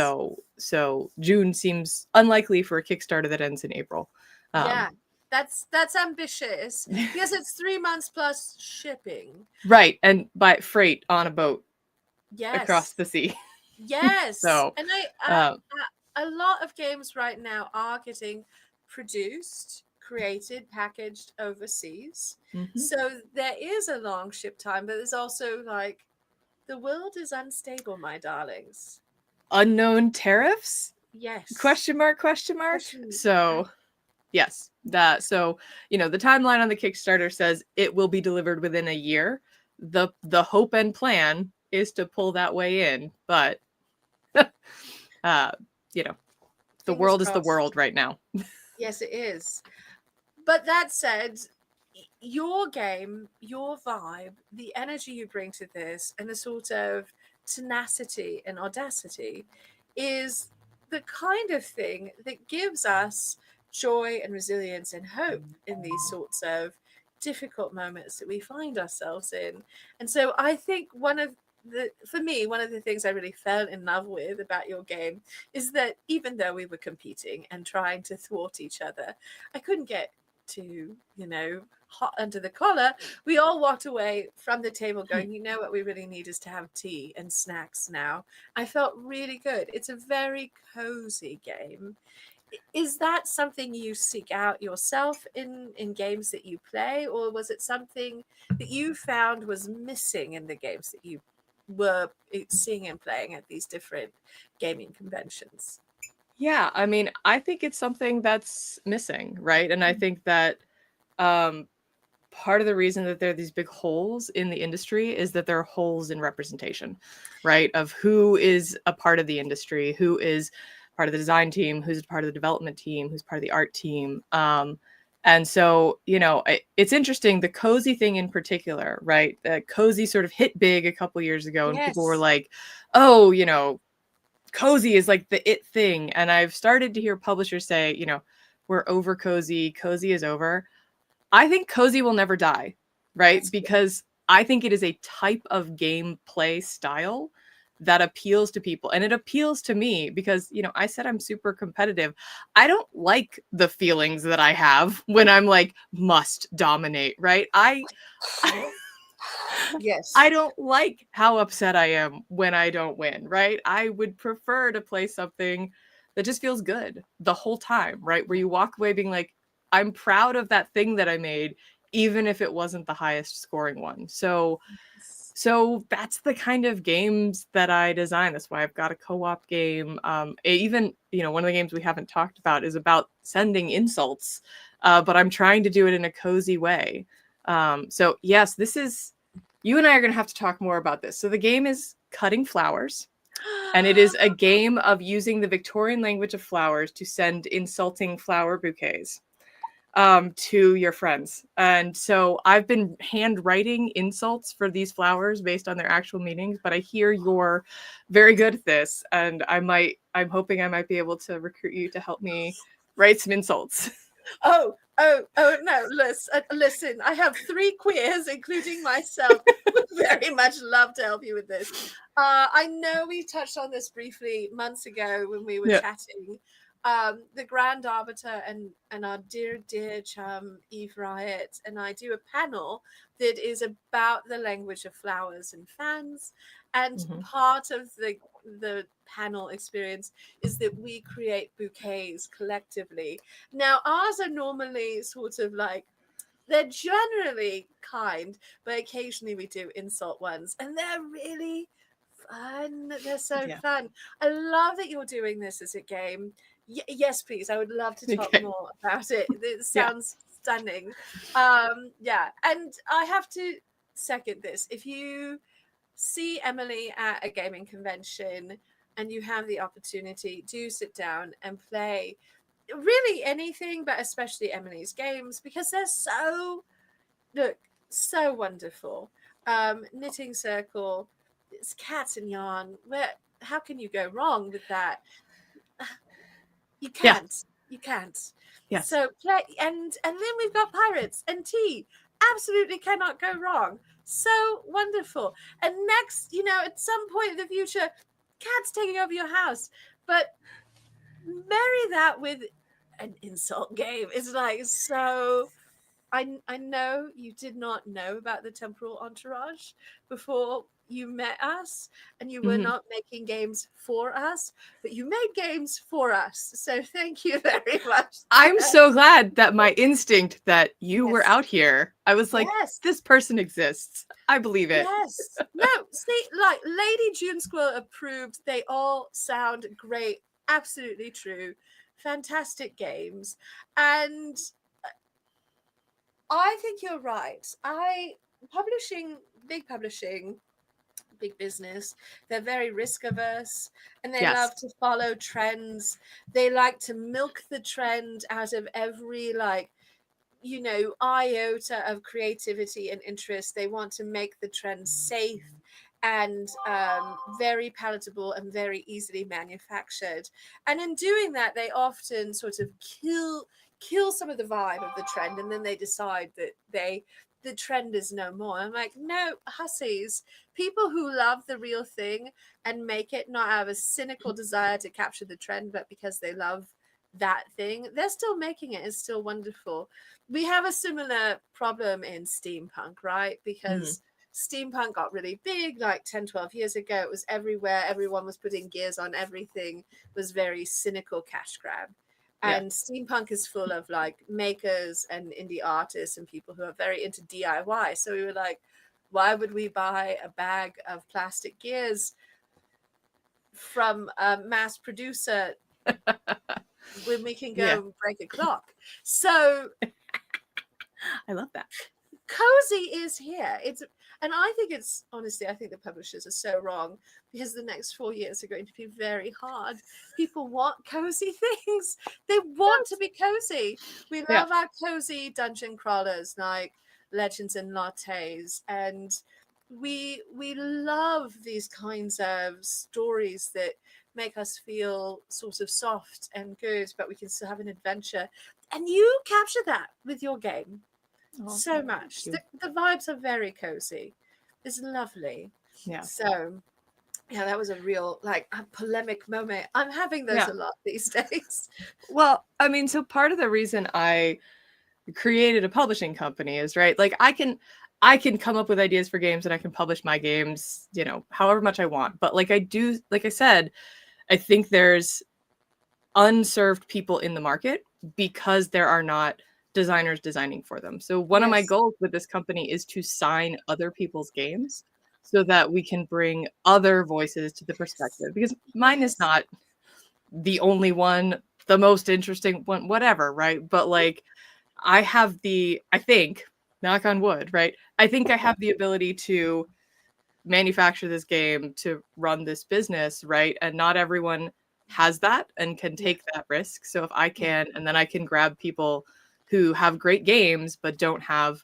So June seems unlikely for a Kickstarter that ends in April. Yeah, that's ambitious because it's 3 months plus shipping. Right, and by freight on a boat across Yes, the sea. yes, So, and uh, a lot of games right now are getting produced, created, packaged overseas. mhm. So there is a long ship time, but there's also like The world is unstable, my darlings. Unknown tariffs? Yes. Question mark, question mark. Question. So yes, that so the timeline on the Kickstarter says it will be delivered within a year. The hope and plan is to pull that way in, but uh, you know, the Fingers world is the crossed. world right now. Yes, it is. But that said, your game, your vibe, the energy you bring to this, and the sort of tenacity and audacity is the kind of thing that gives us joy and resilience and hope in these sorts of difficult moments that we find ourselves in. And so I think for me, one of the things I really fell in love with about your game is that even though we were competing and trying to thwart each other, I couldn't get too, hot under the collar. We all walked away from the table going, what we really need is to have tea and snacks now. I felt really good. It's a very cozy game. Is that something you seek out yourself in games that you play, or was it something that you found was missing in the games that you were seeing and playing at these different gaming conventions? Yeah, I mean, I think it's something that's missing, right? And I think that um, part of the reason that there are these big holes in the industry is that there are holes in representation, right? Of who is a part of the industry, who is part of the design team, who's part of the development team, who's part of the art team. And so, it's interesting, the cozy thing in particular, right? The cozy sort of hit big a couple years ago, and people were Yes. like, oh, cozy is like the it thing. And I've started to hear publishers say, we're over cozy, cozy is over. I think cozy will never die, right? That's good. Because I think it is a type of gameplay style that appeals to people. And it appeals to me because, I said I'm super competitive. I don't like the feelings that I have when I'm like must dominate, right? I Yes. don't like how upset I am when I don't win, right? I would prefer to play something that just feels good the whole time, right? Where you walk away being like, I'm proud of that thing that I made, even if it wasn't the highest scoring one. So that's the kind of games that I design. That's why I've got a co-op game. Even, one of the games we haven't talked about is about sending insults, but I'm trying to do it in a cozy way. So yes, you and I are going to have to talk more about this. So the game is Cutting Flowers, and it is a game of using the Victorian language of flowers to send insulting flower bouquets to your friends. And so I've been handwriting insults for these flowers based on their actual meanings, but I hear you're very good at this, and I'm hoping I might be able to recruit you to help me write some insults. Oh, no, listen, I have three queers, including myself, would very much love to help you with this. I know we touched on this briefly months ago when we were Yeah. chatting. The Grand Arbiter and our dear chum Eve Riot and I do a panel that is about the language of flowers and fans. And Mm-hmm. part of the panel experience is that we create bouquets collectively. Now, ours are normally sort of like, they're generally kind, but occasionally we do insult ones, and they're really fun. They're so Yeah. fun. I love that you're doing this as a game. Yes, please. I would love to talk Okay. more about it. It Yeah. sounds stunning. Yeah, and I have to second this. If you see Emily at a gaming convention and you have the opportunity, do sit down and play really anything, but especially Emily's games, because they're look, so wonderful. Knitting Circle, it's cat and yarn. How can you go wrong with that? You Yeah. can't. You can't. Yes. So play, and then we've got pirates and tea. Absolutely cannot go wrong. So wonderful. And next, at some point in the future, cats taking over your house. But marry that with an insult game. It's like so. I know you did not know about the temporal entourage before you met us and you were Mhm. not making games for us, but you made games for us. So thank you very much. I'm so glad that my instinct that you were Yes. out here, I was like, Yes. this person exists. I believe it. Yes. No, see, like Lady June Squirrel approved. They all sound great. Absolutely true. Fantastic games. And I think you're right. Big publishing, big business, they're very risk averse and they Yes. love to follow trends. They like to milk the trend out of every iota of creativity and interest. They want to make the trend safe and very palatable and very easily manufactured. And in doing that, they often sort of kill some of the vibe of the trend, and then they decide that the trend is no more. I'm like, no, hussies, people who love the real thing and make it not out of a cynical desire to capture the trend, but because they love that thing, they're still making it. It's still wonderful. We have a similar problem in steampunk, right? Because steampunk got really big like 10, 12 years ago. It was everywhere. Everyone was putting gears on everything. It was very cynical cash grab. Yeah. And steampunk is full of like makers and indie artists and people who are very into DIY. So we were like, why would we buy a bag of plastic gears from a mass producer when we can Yeah. go break a clock? So I love that. cozy is here. And I think I think the publishers are so wrong, because the next 4 years are going to be very hard. People want cozy things. They want to be cozy. We Yeah. love our cozy dungeon crawlers like Legends and Lattes, and we love these kinds of stories that make us feel sort of soft and good, but we can still have an adventure. And you capture that with your game so much. The vibes are very cozy. It's lovely. Yeah. So yeah, that was a real like a polemic moment. I'm having those Yeah. a lot these days. Well, I mean, so part of the reason I created a publishing company is, right, like I can come up with ideas for games and I can publish my games, however much I want. But like I said, I think there's unserved people in the market because there are not designers designing for them. So one of my Yes. goals with this company is to sign other people's games so that we can bring other voices to the perspective, because mine is not the only one, the most interesting one, whatever, right? But like I think, knock on wood, right? I think I have the ability to manufacture this game, to run this business, right? And not everyone has that and can take that risk. So if I can, and then I can grab people who have great games but don't have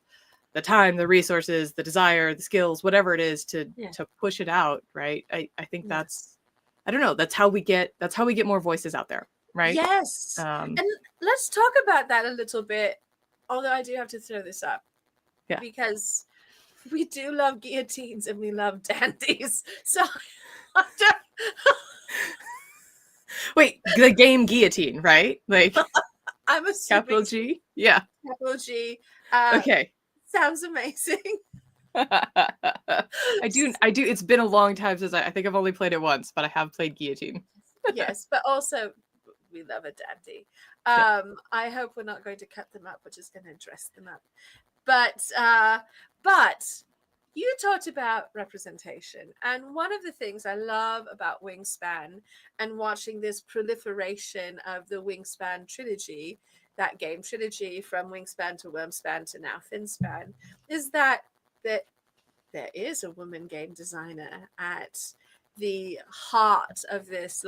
the time, the resources, the desire, the skills, whatever it is to push it out, right? I think that's, I don't know, that's how we get more voices out there, right? Yes. And let's talk about that a little bit. Although I do have to throw this up. Yeah. Because we do love guillotines and we love dandies. So wait, the game Guillotine, right? Like I'm assuming capital G? Yeah. Capital G. Okay. Sounds amazing. I do. It's been a long time since I think I've only played it once, but I have played Guillotine. Yes, but also we love a dandy. I hope we're not going to cut them up. We're just going to dress them up. But you talked about representation, and one of the things I love about Wingspan and watching this proliferation of the Wingspan trilogy, that game trilogy from Wingspan to Wormspan to now Finspan, is that there is a woman game designer at the heart of this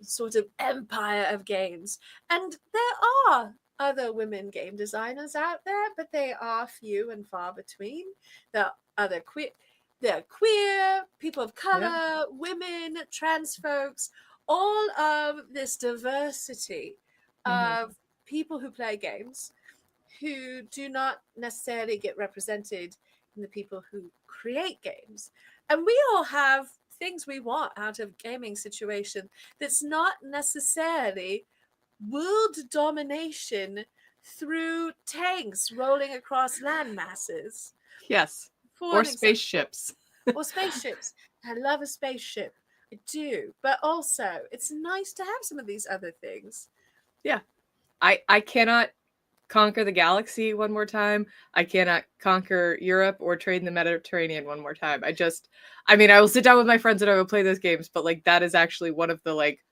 sort of empire of games. And there are other women game designers out there, but they are few and far between. There are other queer, people of color, women, trans folks, all of this diversity of people who play games who do not necessarily get represented in the people who create games. And we all have things we want out of gaming situation that's not necessarily world domination through tanks rolling across land masses. Yes. Or spaceships. Or spaceships. I love a spaceship. I do. But also, it's nice to have some of these other things. Yeah. I cannot conquer the galaxy one more time. I cannot conquer Europe or trade in the Mediterranean one more time. I mean, I will sit down with my friends and I will play those games, but like that is actually one of the like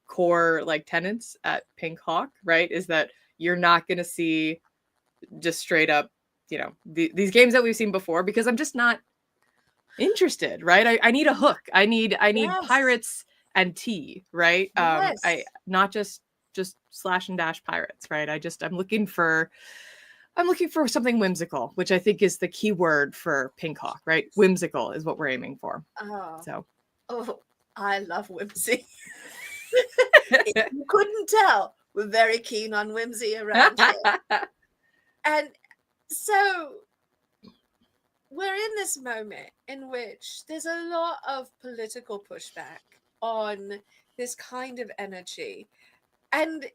core like tenets at Pink Hawk, right? Is that you're not going to see just straight up, these games that we've seen before, because I'm just not interested, right? I need a hook. I need Yes. pirates and tea, right? I Yes. not just slash and dash pirates, right? I'm looking for something whimsical, which I think is the key word for Pink Hawk, right? Whimsical is what we're aiming for. Oh, So oh, I love whimsy. If you couldn't tell, we're very keen on whimsy around here. And so we're in this moment in which there's a lot of political pushback on this kind of energy. And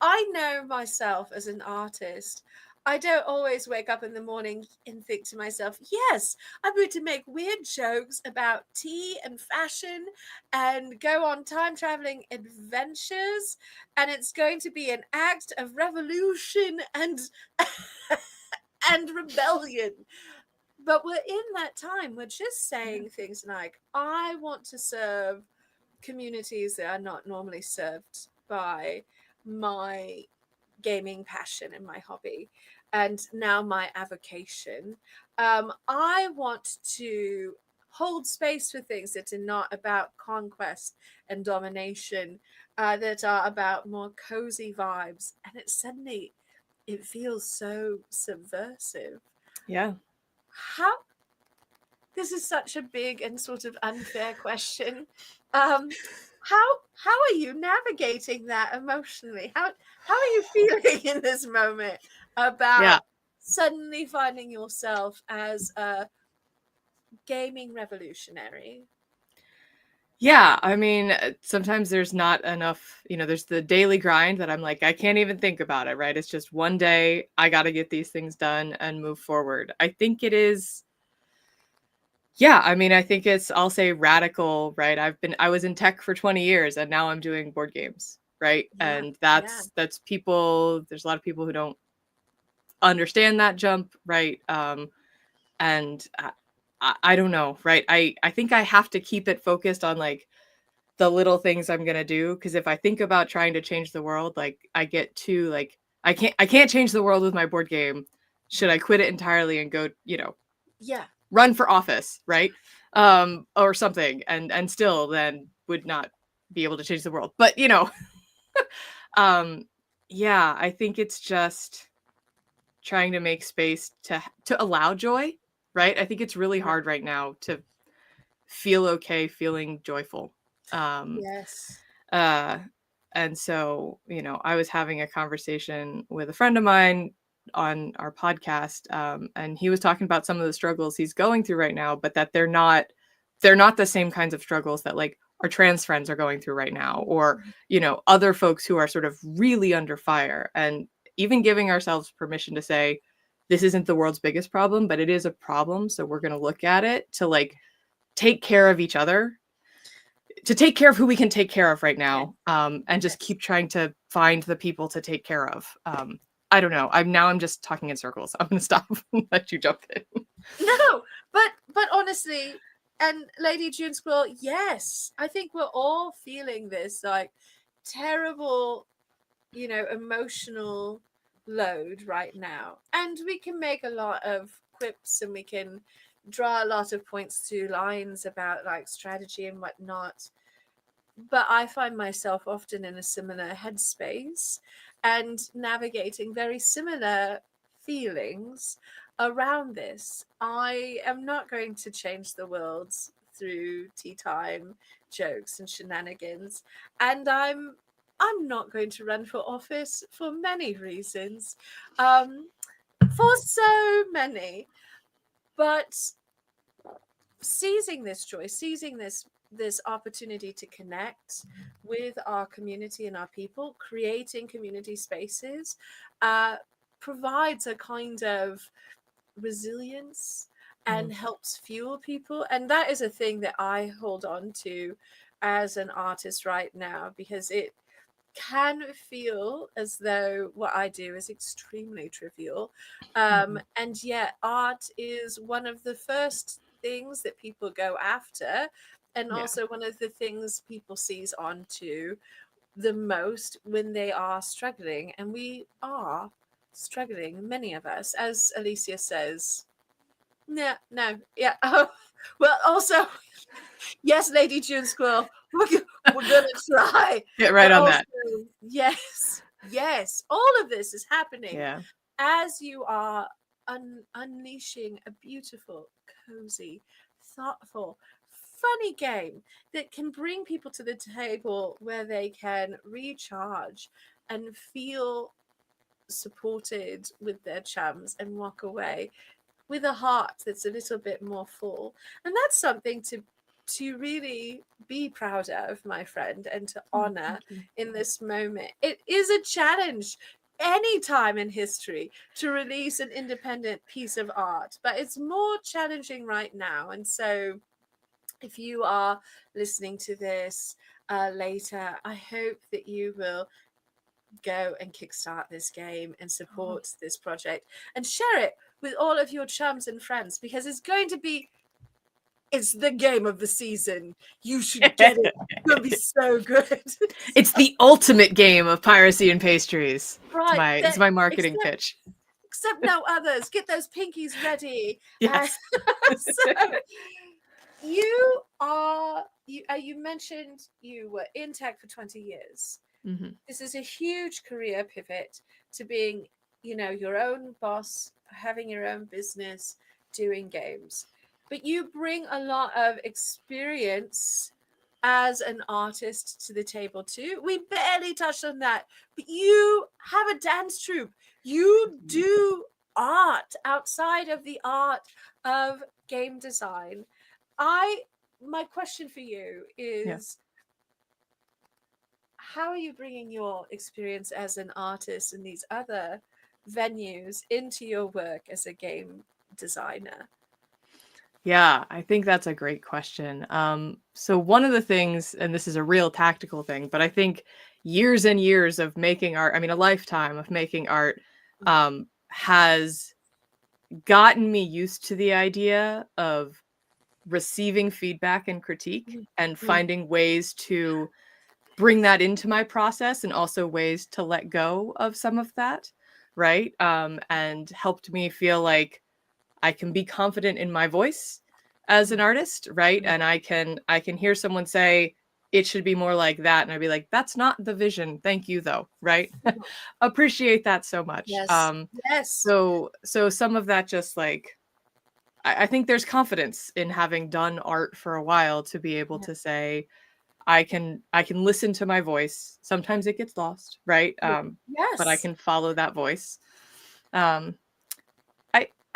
I know myself as an artist, I don't always wake up in the morning and think to myself, yes, I'm going to make weird jokes about tea and fashion and go on time traveling adventures. And it's going to be an act of revolution and and rebellion. But we're in that time. We're just yeah. saying things like, I want to serve communities that are not normally served by my gaming passion and my hobby, and now my avocation. I want to hold space for things that are not about conquest and domination, that are about more cozy vibes. And it feels so subversive. Yeah. How This is such a big and sort of unfair question. Um, how are you navigating that emotionally? How are you feeling in this moment Yeah. about suddenly finding yourself as a gaming revolutionary? Yeah, I mean, sometimes there's not enough, there's the daily grind that I'm like, I can't even think about it, right? It's just one day, I got to get these things done and move forward. I think it is, yeah, I mean, I think it's, I'll say radical, right? I was in tech for 20 years and now I'm doing board games, right? Yeah, And yeah, that's people, there's a lot of people who don't understand that jump, right? And I don't know, right? I think I have to keep it focused on like the little things I'm gonna do, because if I think about trying to change the world, like I get too like I can't change the world with my board game. Should I quit it entirely and go, yeah. run for office, right? Or something, and still then would not be able to change the world. But um, yeah, I think it's just trying to make space to allow joy, right? I think it's really Yeah. hard right now to feel okay feeling joyful. Um, Yes. uh, and so, I was having a conversation with a friend of mine on our podcast, and he was talking about some of the struggles he's going through right now, but that they're not the same kinds of struggles that like our trans friends are going through right now, or other folks who are sort of really under fire. And even giving ourselves permission to say, this isn't the world's biggest problem, but it is a problem, so we're going to look at it to like take care of each other, to take care of who we can take care of right Yes. now, and just Yes. keep trying to find the people to take care of. I don't know. I'm just talking in circles. I'm gonna stop and let you jump in. No, but honestly, and Lady June Squirrel, yes, I think we're all feeling this like terrible, emotional load right now. And we can make a lot of quips and we can draw a lot of points to lines about like strategy and whatnot. But I find myself often in a similar headspace and navigating very similar feelings around this. I am not going to change the world through tea time jokes and shenanigans, and I'm not going to run for office for many reasons, for so many. But seizing this joy, seizing this opportunity to connect with our community and our people, creating community spaces, uh, provides a kind of resilience and helps fuel people. And that is a thing that I hold on to as an artist right now, because it can feel as though what I do is extremely trivial. And yet, art is one of the first things that people go after, and Yeah. also one of the things people seize onto the most when they are struggling. And we are struggling, many of us, as Alicia says. Yeah, no, yeah. Oh, well, also, yes, Lady June Squirrel, we're gonna try, Get right but on also, that. yes, yes, all of this is happening Yeah. as you are unleashing a beautiful, cozy, thoughtful, funny game that can bring people to the table where they can recharge and feel supported with their chums and walk away with a heart that's a little bit more full. And that's something to really be proud of, my friend, and to honor Thank you. in this moment. It is a challenge any time in history to release an independent piece of art, but it's more challenging right now. And so if you are listening to this later, I hope that you will go and kickstart this game and support this project and share it with all of your chums and friends, because it's the game of the season. You should get it. It's gonna be so good. It's the ultimate game of piracy and pastries. Right. It's my marketing Except pitch. no others. Get those pinkies ready. Yes. So you mentioned you were in tech for 20 years. This is a huge career pivot to being, your own boss, having your own business, doing games. But you bring a lot of experience as an artist to the table too. We barely touched on that, but you have a dance troupe. You do art outside of the art of game design. My question for you Yeah. is, how are you bringing your experience as an artist in these other venues into your work as a game designer? Yeah, I think that's a great question. So one of the things, and this is a real tactical thing, but I think years and years of making art, I mean, a lifetime of making art, has gotten me used to the idea of receiving feedback and critique and finding ways to bring that into my process, and also ways to let go of some of that, right? And helped me feel like I can be confident in my voice as an artist, right? And I can hear someone say it should be more like that, and I'd be like, that's not the vision. Thank you though, right? Appreciate that so much. Yes. Yes. So some of that, just like, I think there's confidence in having done art for a while to be able to say, I can listen to my voice. Sometimes it gets lost, right? But I Yes. can follow that voice. Um,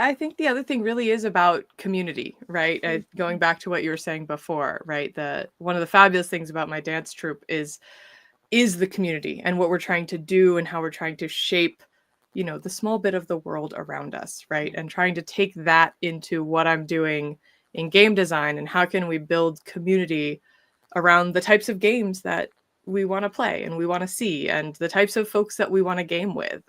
I think the other thing really is about community, right? Going back to what you were saying before, right? One of the fabulous things about my dance troupe is the community, and what we're trying to do, and how we're trying to shape, the small bit of the world around us, right? And trying to take that into what I'm doing in game design, and how can we build community around the types of games that we want to play and we want to see, and the types of folks that we want to game with.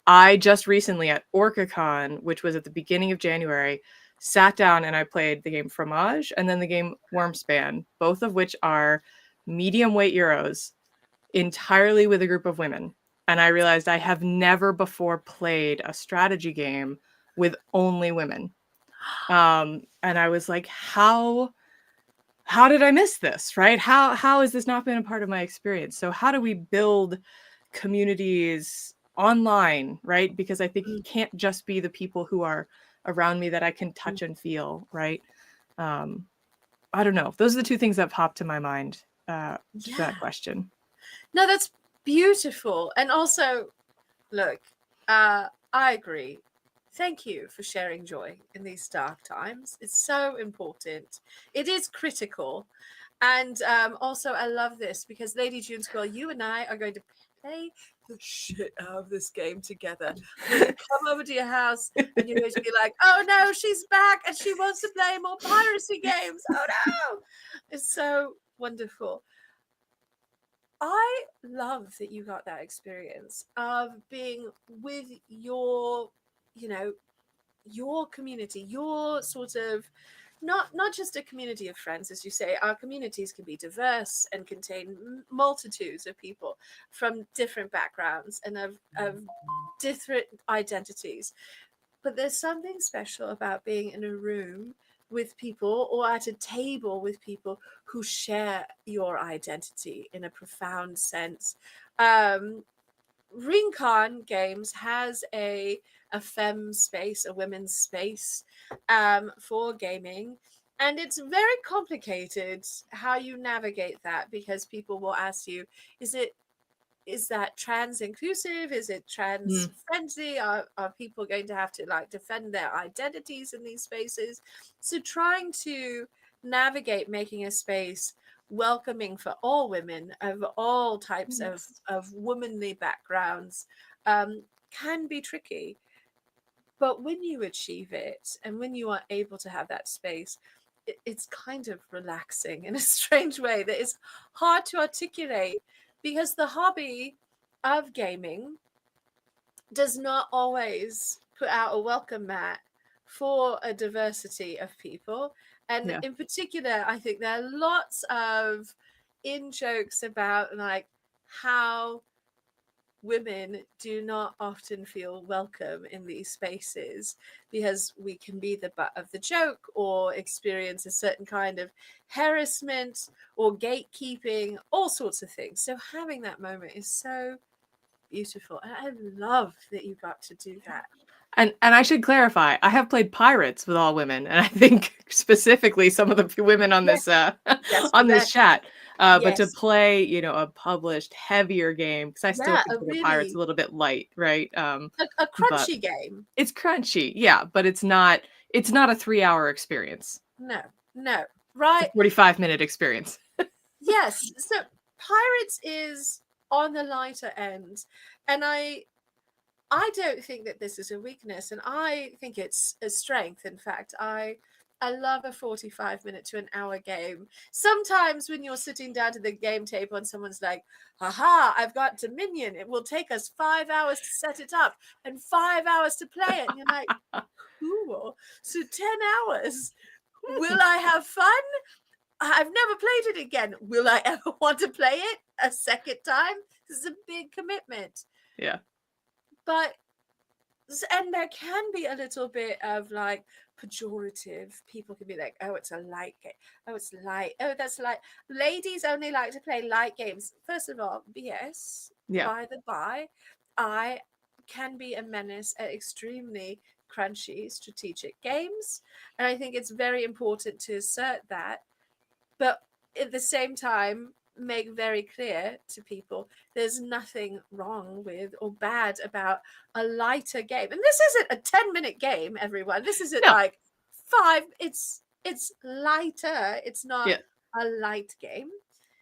I just recently at OrcaCon, which was at the beginning of January, sat down and I played the game Fromage and then the game Wormspan, both of which are medium weight Euros, entirely with a group of women. And I realized I have never before played a strategy game with only women. And I was like, how did I miss this, right? How has this not been a part of my experience? So how do we build communities online, right? Because I think it can't just be the people who are around me that I can touch and feel, right? I don't know. Those are the two things that popped to my mind to that question. No, that's beautiful. And also, look, I agree. Thank you for sharing joy in these dark times. It's so important. It is critical. And also, I love this because, Lady June Squirrel, you and I are going to play the shit out of this game together. I'm going to come over to your house and you're going to be like, oh no, she's back and she wants to play more piracy games. Oh no. It's so wonderful. I love that you got that experience of being with your, you know, your community, your sort of not just a community of friends, as you say. Our communities can be diverse and contain multitudes of people from different backgrounds and of different identities. But there's something special about being in a room with people or at a table with people who share your identity in a profound sense. Rincon Games has a femme space, a women's space for gaming. And it's very complicated how you navigate that, because people will ask you, is that trans inclusive? Is it trans friendly? Are people going to have to like defend their identities in these spaces? So trying to navigate making a space welcoming for all women of all types of womanly backgrounds can be tricky. But when you achieve it and when you are able to have that space, it's kind of relaxing in a strange way that is hard to articulate, because the hobby of gaming does not always put out a welcome mat for a diversity of people. And Yeah. in particular, I think there are lots of in jokes about like how women do not often feel welcome in these spaces because we can be the butt of the joke or experience a certain kind of harassment or gatekeeping, all sorts of things. So having that moment is so beautiful. And I love that you got to do that. And I should clarify, I have played Pirates with all women, and I think specifically some of the women on Yes, this yes, on this chat. But to yes. play, a published heavier game, because I still Yeah, a consider Pirates a really little bit light, right? a But crunchy game. it's crunchy, yeah, but it's not a 3-hour experience. No, no. It's Right. a 45-minute experience. Yes. So Pirates is on the lighter end. And I don't think that this is a weakness, and I think it's a strength. In fact, I love a 45-minute to an hour game. Sometimes when you're sitting down to the game table and someone's like, haha, I've got Dominion. It will take us 5 hours to set it up and 5 hours to play it. And you're like, cool. So 10 hours. Will I have fun? I've never played it again. Will I ever want to play it a second time? This is a big commitment. Yeah. But and there can be a little bit of like pejorative. People can be like, oh, it's a light game. Oh, it's light. Oh, that's light. Ladies only like to play light games. First of all, BS. Yeah. By the by, I can be a menace at extremely crunchy strategic games. And I think it's very important to assert that. But at the same time, make very clear to people there's nothing wrong with or bad about a lighter game. And this isn't a 10-minute game, everyone. This isn't No. like 5. It's lighter. It's not Yeah. a light game.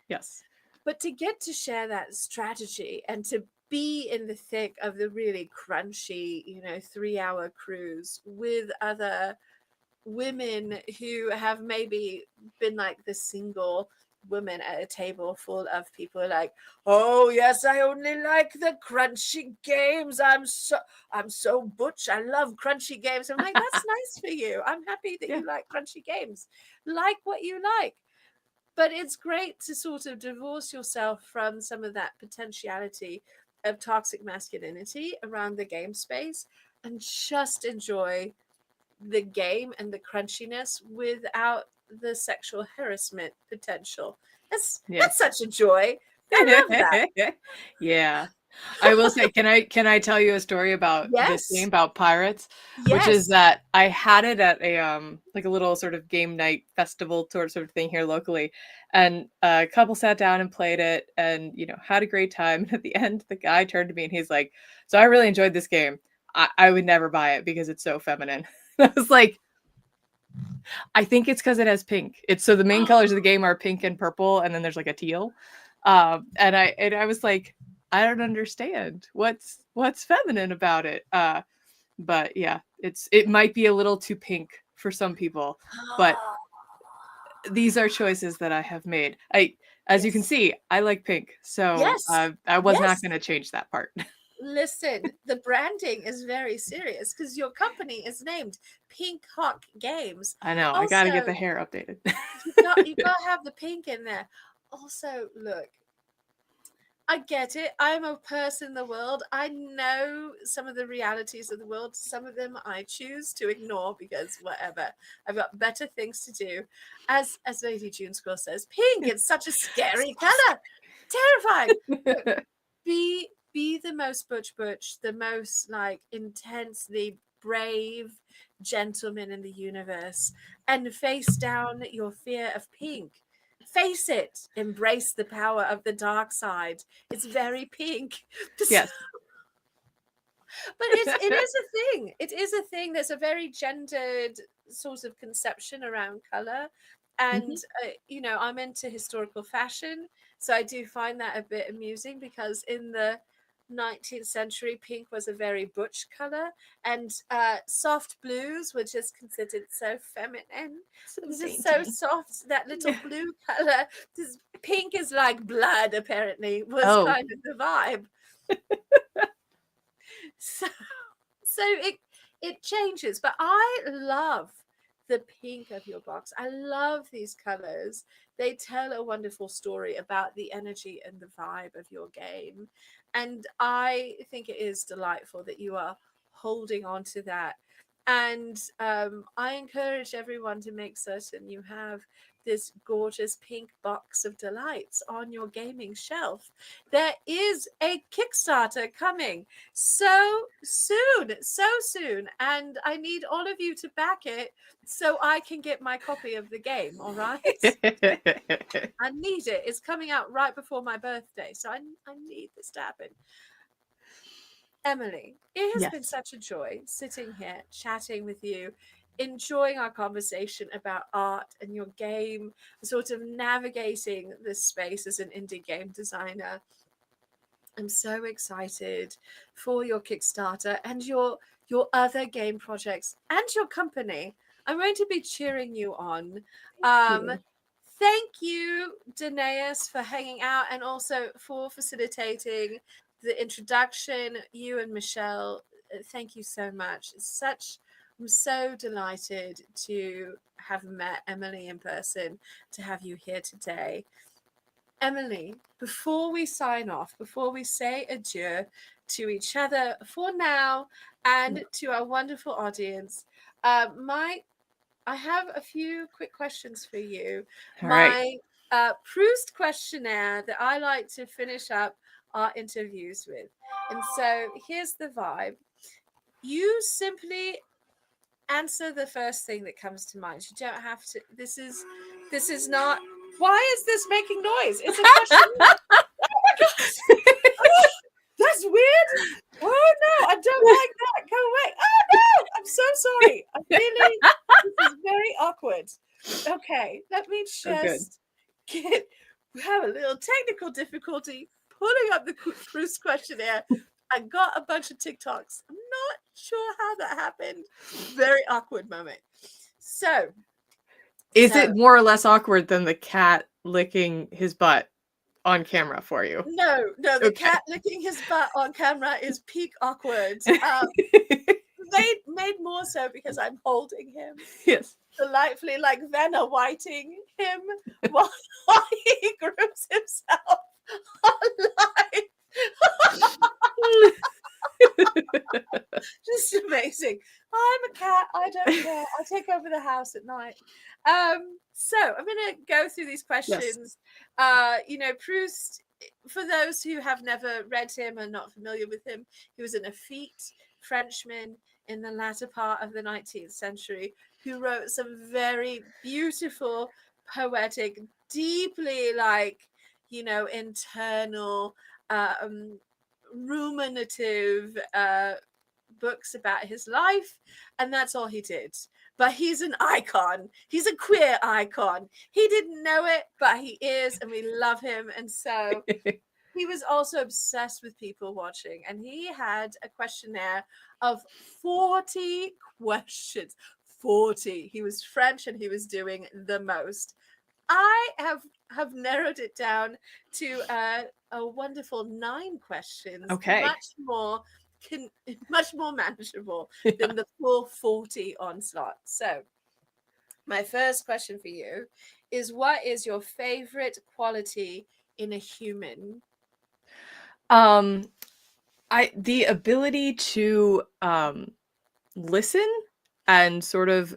Yes. But to get to share that strategy and to be in the thick of the really crunchy, 3-hour cruise with other women who have maybe been like the single woman at a table full of people like, oh yes, I only like the crunchy games. I'm so butch. I love crunchy games. I'm like, that's nice for you. I'm happy that Yeah. you like crunchy games. Like what you like. But it's great to sort of divorce yourself from some of that potentiality of toxic masculinity around the game space and just enjoy the game and the crunchiness without the sexual harassment potential. That's such a joy. I love that. Yeah. I will say, can I tell you a story about this game, Yes. about pirates? Which is Yes. that I had it at a like a little sort of game night festival sort of thing here locally, and a couple sat down and played it, and had a great time. And at the end, the guy turned to me and he's like, "So I really enjoyed this game. I would never buy it because it's so feminine." I was like, I think it's because it has pink. It's so the main colors of the game are pink and purple, and then there's like a teal. And I was like, I don't understand what's feminine about it. But yeah, it might be a little too pink for some people, but these are choices that I have made. As you can Yes. see, I like pink, so Yes. I was not Yes. going to change that part. Listen, the branding is very serious because your company is named Pink Hawk Games. I know. I got to get the Also, hair updated. you got to have the pink in there. Also, look, I get it. I'm a person in the world. I know some of the realities of the world. Some of them I choose to ignore because whatever. I've got better things to do. As Lady June Squirrel says, pink, it's such a scary color. Terrifying. Look, be the most butch, the most like intensely brave gentleman in the universe and face down your fear of pink. Face it. Embrace the power of the dark side. It's very pink. Yes. But it is a thing. It is a thing. There's a very gendered sort of conception around color. And, Mhm. I'm into historical fashion. So I do find that a bit amusing because in the 19th century, pink was a very butch color. And soft blues were just considered so feminine. So It's just so dainty. soft, that little blue color. This pink is like blood, apparently, was Oh, kind of the vibe. So so it changes, but I love the pink of your box. I love these colors. They tell a wonderful story about the energy and the vibe of your game, and I think it is delightful that you are holding on to that. And I encourage everyone to make certain you have this gorgeous pink box of delights on your gaming shelf. There is a Kickstarter coming so soon, and I need all of you to back it so I can get my copy of the game. All right. I need it. It's coming out right before my birthday, so I need this to happen. Emily, it has been yes. such a joy sitting here chatting with you, enjoying our conversation about art and your game, sort of navigating this space as an indie game designer. I'm so excited for your Kickstarter and your other game projects and your company. I'm going to be cheering you on. Thank Um, you. thank you, Danaeus, for hanging out and also for facilitating the introduction. You and Michelle, thank you so much. I'm so delighted to have met Emily in person, to have you here today. Emily, before we sign off, before we say adieu to each other for now Yeah. and to our wonderful audience, my I have a few quick questions for you. All right. My Proust questionnaire that I like to finish up our interviews with. And so here's the vibe. You simply answer the first thing that comes to mind. You don't have to. This is not. Why is this making noise? It's a questionnaire. Oh my god! Oh, that's weird. Oh no, I don't like that. Go away. Oh no, I'm so sorry. This is very awkward. Okay, let me Oh, good. just get. We have a little technical difficulty pulling up the Proust questionnaire. I got a bunch of TikToks. I'm not sure how that happened. Very awkward moment. So, Is so it more or less awkward than the cat licking his butt on camera for you? no, the Okay. cat licking his butt on camera is peak awkward. Made more so because I'm holding him Yes. delightfully, like Vanna Whiting him while he grooms himself online. Just amazing. I'm a cat. I don't care. I take over the house at night. So I'm gonna go through these Yes. questions. Proust. For those who have never read him and not familiar with him, he was an effete Frenchman in the latter part of the 19th century who wrote some very beautiful, poetic, deeply internal, ruminative books about his life, and that's all he did. But he's an icon. He's a queer icon. He didn't know it, but he is, and we love him. And so he was also obsessed with people watching, and he had a questionnaire of 40 questions. 40. He was French and he was doing the most. I have narrowed it down to a wonderful 9 questions, Okay. much more manageable than the full 40 onslaught. So, my first question for you is, what is your favorite quality in a human? Um, the ability to listen and sort of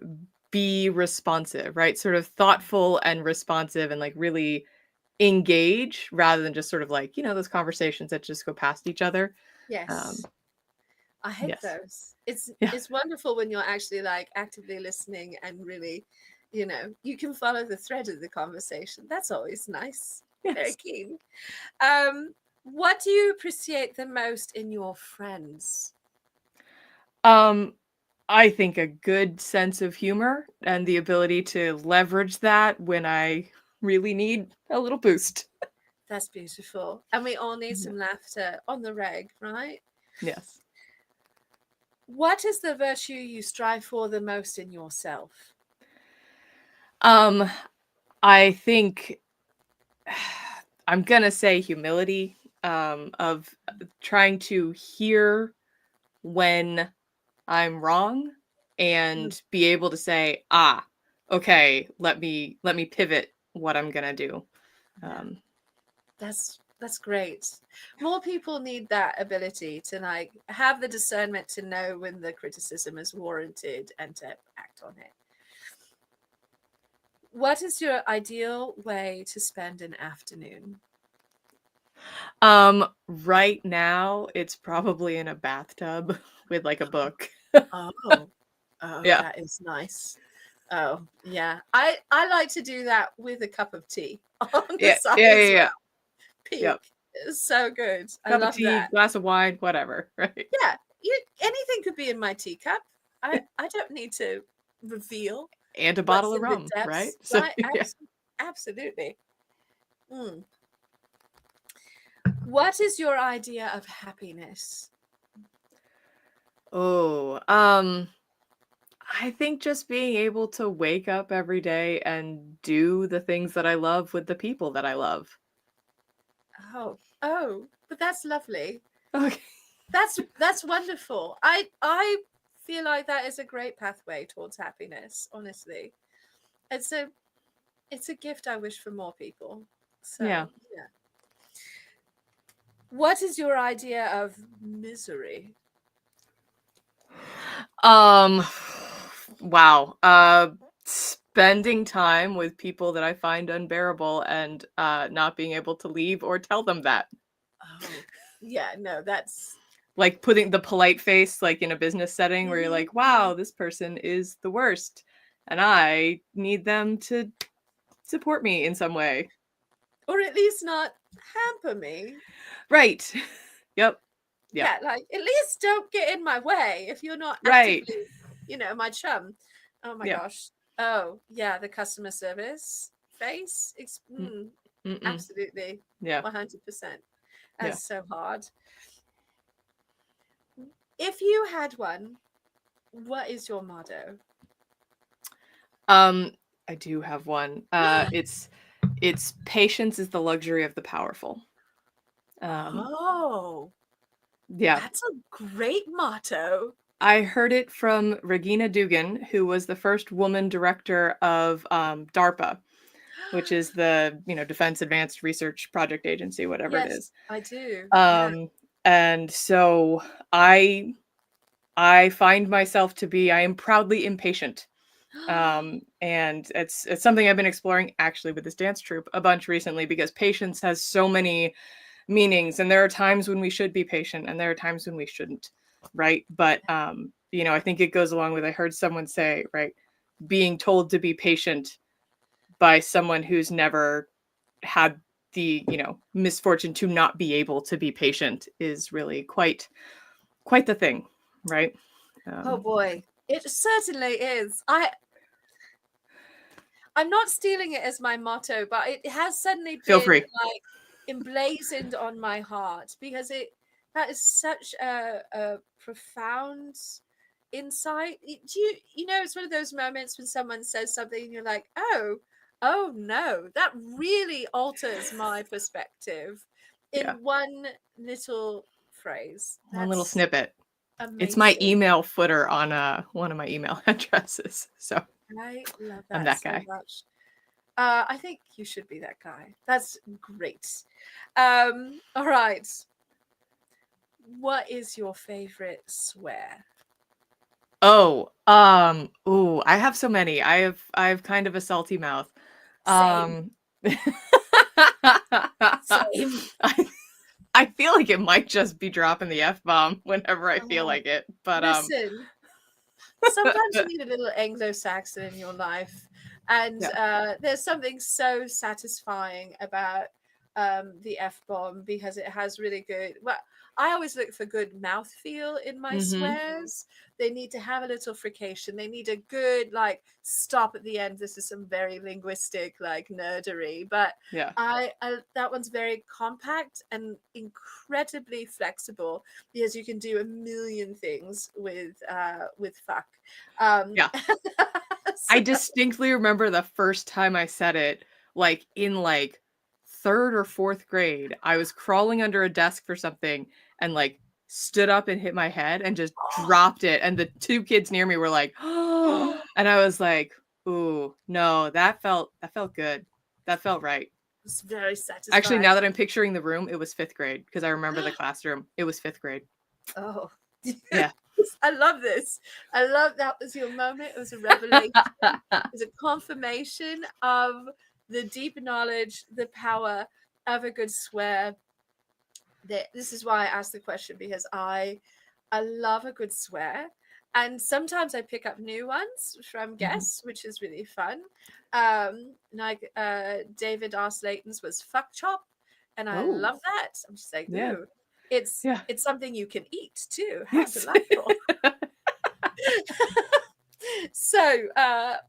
be responsive, right? Sort of thoughtful and responsive and like really engage rather than just sort of like, those conversations that just go past each other. Um, Yes. I hate yes. those. It's Yeah. it's wonderful when you're actually like actively listening and really, you can follow the thread of the conversation. That's always nice. Very Yes. keen. What do you appreciate the most in your friends? Um, I think a good sense of humor and the ability to leverage that when I really need a little boost. That's beautiful. And we all need Yeah. some laughter on the reg, right? Yes. What is the virtue you strive for the most in yourself? Um, I think I'm gonna say humility, of trying to hear when I'm wrong Mm, and be able to say, ah, okay, let me pivot what I'm gonna do. yeah. Um, That's great. More people need that ability to like have the discernment to know when the criticism is warranted and to act on it. What is your ideal way to spend an afternoon? right now it's probably in a bathtub with like a book. Oh, oh, Yeah. that is nice. Oh, yeah. I like to do that with a cup of tea on the Yeah. side Yeah. as Yeah. well. Yeah. Peak. Yep. It's so good. I Cup of love tea, that. glass of wine, whatever. Right. Yeah, anything could be in my teacup. I don't need to reveal And a what's bottle of in the rum, right? depths, So right? yeah. Absolutely. Mm. What is your idea of happiness? Oh, I think just being able to wake up every day and do the things that I love with the people that I love. Oh, but that's lovely. Okay. That's wonderful. I feel like that is a great pathway towards happiness, honestly. It's a it's a gift I wish for more people. Yeah. So, yeah. What is your idea of misery? Um wow. Spending time with people that I find unbearable and not being able to leave or tell them that. Oh, yeah, no, that's Like putting the polite face like in a business setting where you're Mhm, like, mhm. "Wow, this person is the worst and I need them to support me in some way." Or at least not hamper me. Right. Yep. Yep. Yeah, like at least don't get in my way if you're not Right. actively, my chum. Oh my Yeah. gosh. Oh, yeah, the customer service face. Mm, mm-mm. Absolutely. Yeah. 100%. Yeah. That's so hard. If you had one, what is your motto? Um, I do have one. It's patience is the luxury of the powerful. Um, Oh, yeah. that's a great motto. I heard it from Regina Dugan, who was the first woman director of DARPA, which is the, Defense Advanced Research Project Agency, whatever it Yes, is. I do. Yeah. Um, and so I find myself to be I am proudly impatient. And it's something I've been exploring actually with this dance troupe a bunch recently because patience has so many meanings and there are times when we should be patient and there are times when we shouldn't, right? But I think it goes along with I heard someone say, right, being told to be patient by someone who's never had the, misfortune to not be able to be patient is really quite the thing, right? Oh Um, boy, it certainly is. I'm not stealing it as my motto, but it has suddenly Feel been free. like emblazoned on my heart because that is such a profound insight. Do you know, it's one of those moments when someone says something and you're like, oh no, that really alters my perspective in Yeah. one little phrase. One little That's snippet. It's my amazing. email footer on one of my email addresses. So I love I'm that that so guy. much. I think you should be that guy. That's great. All right. What is your favorite swear? Oh, ooh, I have so many. I have kind of a salty mouth. Same. Um Same. I I feel like it might just be dropping the F-bomb whenever I feel Oh, like it. But listen, sometimes you need a little Anglo-Saxon in your life, and yeah. there's something so satisfying about the F-bomb because it has really good. Well, I always look for good mouthfeel in my Mhm. swears. They need to have a little frication. They need a good like stop at the end. This is some very linguistic like nerdery, but Yeah. I that one's very compact and incredibly flexible because you can do a million things with fuck. Um, Yeah. so, I distinctly remember the first time I said it, like in like 3rd or 4th grade. I was crawling under a desk for something and like stood up and hit my head and just dropped it. And the 2 kids near me were like, oh, and I was like, ooh, no, that felt good. That felt right. it's very Actually, satisfying. now that I'm picturing the room, it was 5th grade because I remember the classroom. It was 5th grade. Oh, Yeah. I love this. I love that was your moment. It was a revelation. It was a confirmation of the deep knowledge, the power of a good swear. This is why I asked the question because I love a good swear. And sometimes I pick up new ones from Mhm. guests, which is really fun. Like David R. Slayton's was fuck chop, and I Oh, love that. I'm just like, yeah. ooh, it's Yeah. it's something you can eat too. How Yes. delightful. So,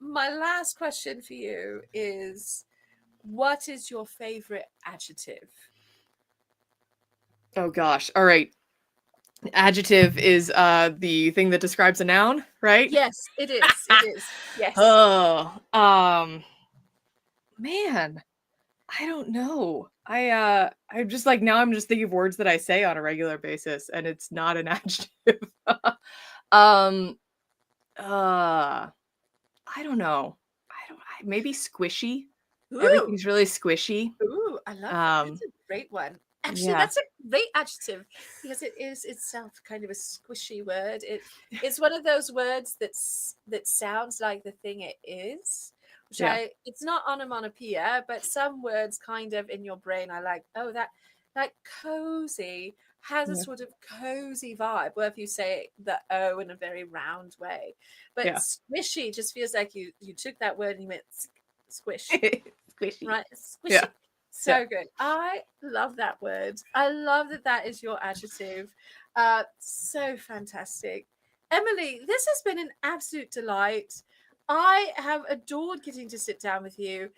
my last question for you is, what is your favorite adjective? Oh gosh. All right. Adjective is the thing that describes a noun, right? Yes, it is. It is. Yes. Oh, man, I don't know. I'm just like now I'm just thinking of words that I say on a regular basis and it's not an adjective. um I don't know. Maybe squishy. Ooh. Everything's really squishy. Ooh, I love that. That's Um a great one. Actually, yeah. that's a great adjective because it is itself kind of a squishy word. It's one of those words that sounds like the thing it is, which Yeah. it's not onomatopoeia, but some words kind of in your brain are like, oh, that like cozy has a Yeah. sort of cozy vibe. Where if you say the O in a very round way, but Yeah. squishy just feels like you took that word and you went squish. Squishy. Right, Yeah. squishy. Yeah. So good. I love that word. I love that that is your adjective. So fantastic. Emily, this has been an absolute delight. I have adored getting to sit down with you.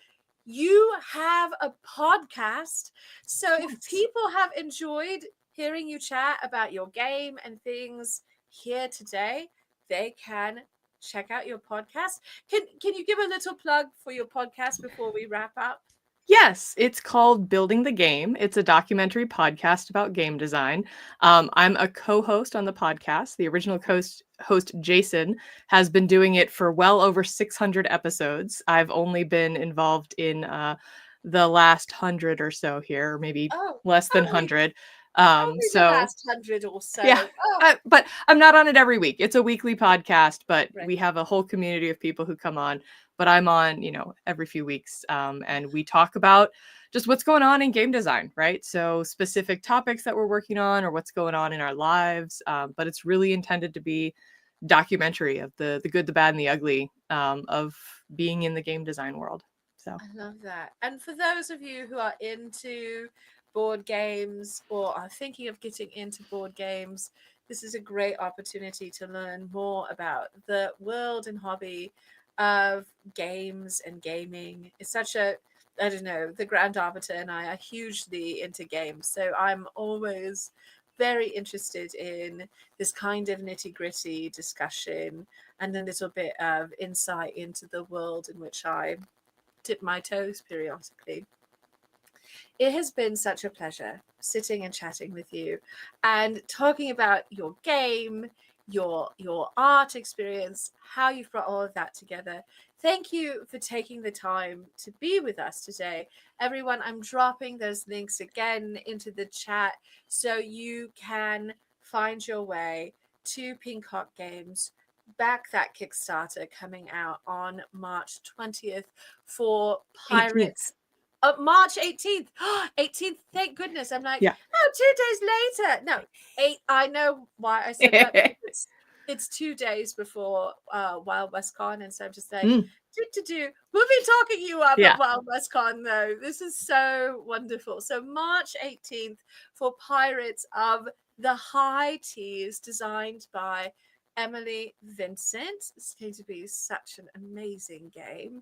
You have a podcast. So if Yes. people have enjoyed hearing you chat about your game and things here today, they can check out your podcast. Can you give a little plug for your podcast before we wrap up? Yes, it's called Building the Game. It's a documentary podcast about game design. I'm a co-host on the podcast. The original host Jason has been doing it for well over 600 episodes. I've only been involved in the last 100 or so here, or maybe Oh, less than only 100. only the So last 100 or yeah, so. Oh, but I'm not on it every week. It's a weekly podcast, but right. we have a whole community of people who come on. But I'm on, every few weeks, and we talk about just what's going on in game design, right? So specific topics that we're working on or what's going on in our lives. But it's really intended to be documentary of the good, the bad, and the ugly of being in the game design world. So I love that. And for those of you who are into board games or are thinking of getting into board games, this is a great opportunity to learn more about the world and hobby of games and gaming. It's such a I don't know, the Grand Arbiter and I are hugely into games. So I'm always very interested in this kind of nitty-gritty discussion and a little bit of insight into the world in which I dip my toes periodically. It has been such a pleasure sitting and chatting with you and talking about your game, your art experience, how you've brought all of that together. Thank you for taking the time to be with us today. Everyone, I'm dropping those links again into the chat so you can find your way to Pinkhock Games. Back that Kickstarter coming out on March 20th for 18th. Pirates. March 18th. 18th, thank goodness. I'm like, Yeah. oh, 2 days later. No, 8. I know why I said that. It's 2 days before Wild West Con. And so I'm just like, We'll be talking you up Yeah. at Wild West Con, though. This is so wonderful. So March 18th for Pirates of the High Teas, designed by Emily Vincent. It's going to be such an amazing game.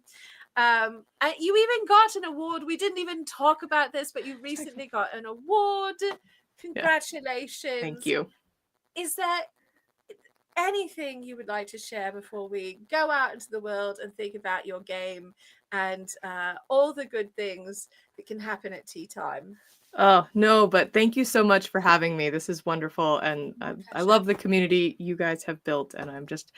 And you even got an award. We didn't even talk about this, but you recently got an award. Congratulations. Thank you. Is there anything you would like to share before we go out into the world and think about your game and all the good things that can happen at tea time? Oh, no, but thank you so much for having me. This is wonderful. And I love the community you guys have built. And I'm just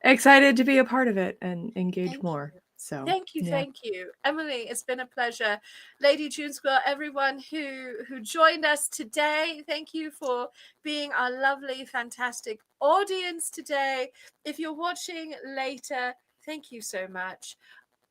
excited to be a part of it and engage more. So Thank you, Emily. It's been a pleasure. Lady June Squirrel, everyone who joined us today, thank you for being our lovely, fantastic audience today. If you're watching later, thank you so much.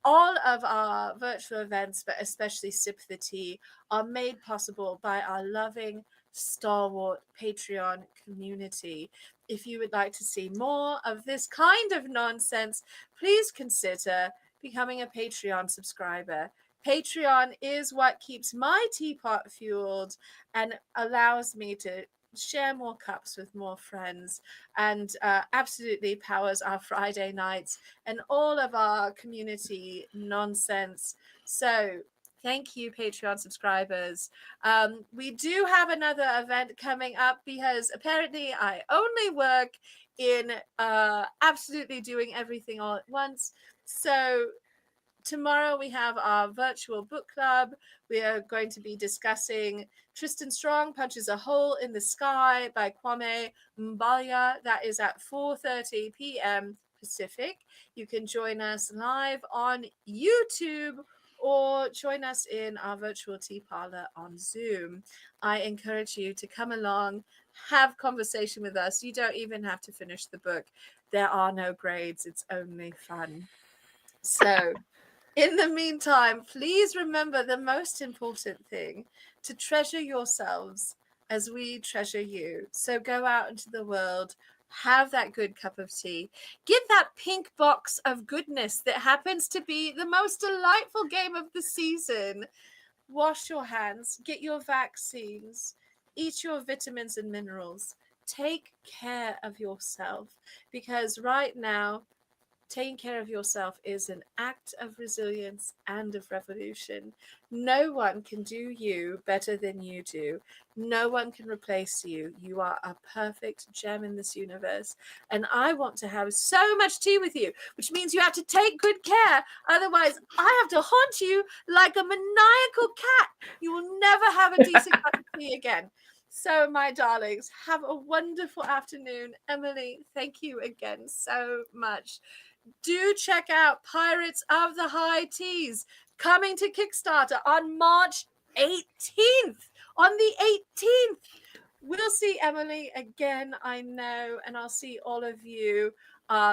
All of our virtual events, but especially Sip the Tea, are made possible by our loving, stalwart Patreon community. If you would like to see more of this kind of nonsense, please consider becoming a Patreon subscriber. Patreon is what keeps my teapot fueled and allows me to share more cups with more friends, and absolutely powers our Friday nights and all of our community nonsense. So thank you, Patreon subscribers. We do have another event coming up because apparently I only work in absolutely doing everything all at once. So tomorrow we have our virtual book club. We are going to be discussing Tristan Strong Punches a Hole in the Sky by Kwame Mbalya. That is at 4:30 p.m. Pacific. You can join us live on YouTube or join us in our virtual tea parlor on Zoom. I encourage you to come along, have conversation with us. You don't even have to finish the book. There are no grades. It's only fun. So in the meantime, please remember the most important thing, to treasure yourselves as we treasure you. So go out into the world, have that good cup of tea, get that pink box of goodness that happens to be the most delightful game of the season. Wash your hands, get your vaccines, eat your vitamins and minerals. Take care of yourself, because right now, taking care of yourself is an act of resilience and of revolution. No one can do you better than you do. No one can replace you. You are a perfect gem in this universe. And I want to have so much tea with you, which means you have to take good care. Otherwise, I have to haunt you like a maniacal cat. You will never have a decent cup of tea again. So, my darlings, have a wonderful afternoon. Emily, thank you again so much. Do check out Pirates of the High Teas, coming to Kickstarter on March 18th. On the 18th, we'll see Emily again, I know, and I'll see all of you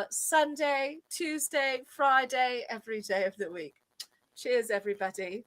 Sunday, Tuesday, Friday, every day of the week. Cheers, everybody.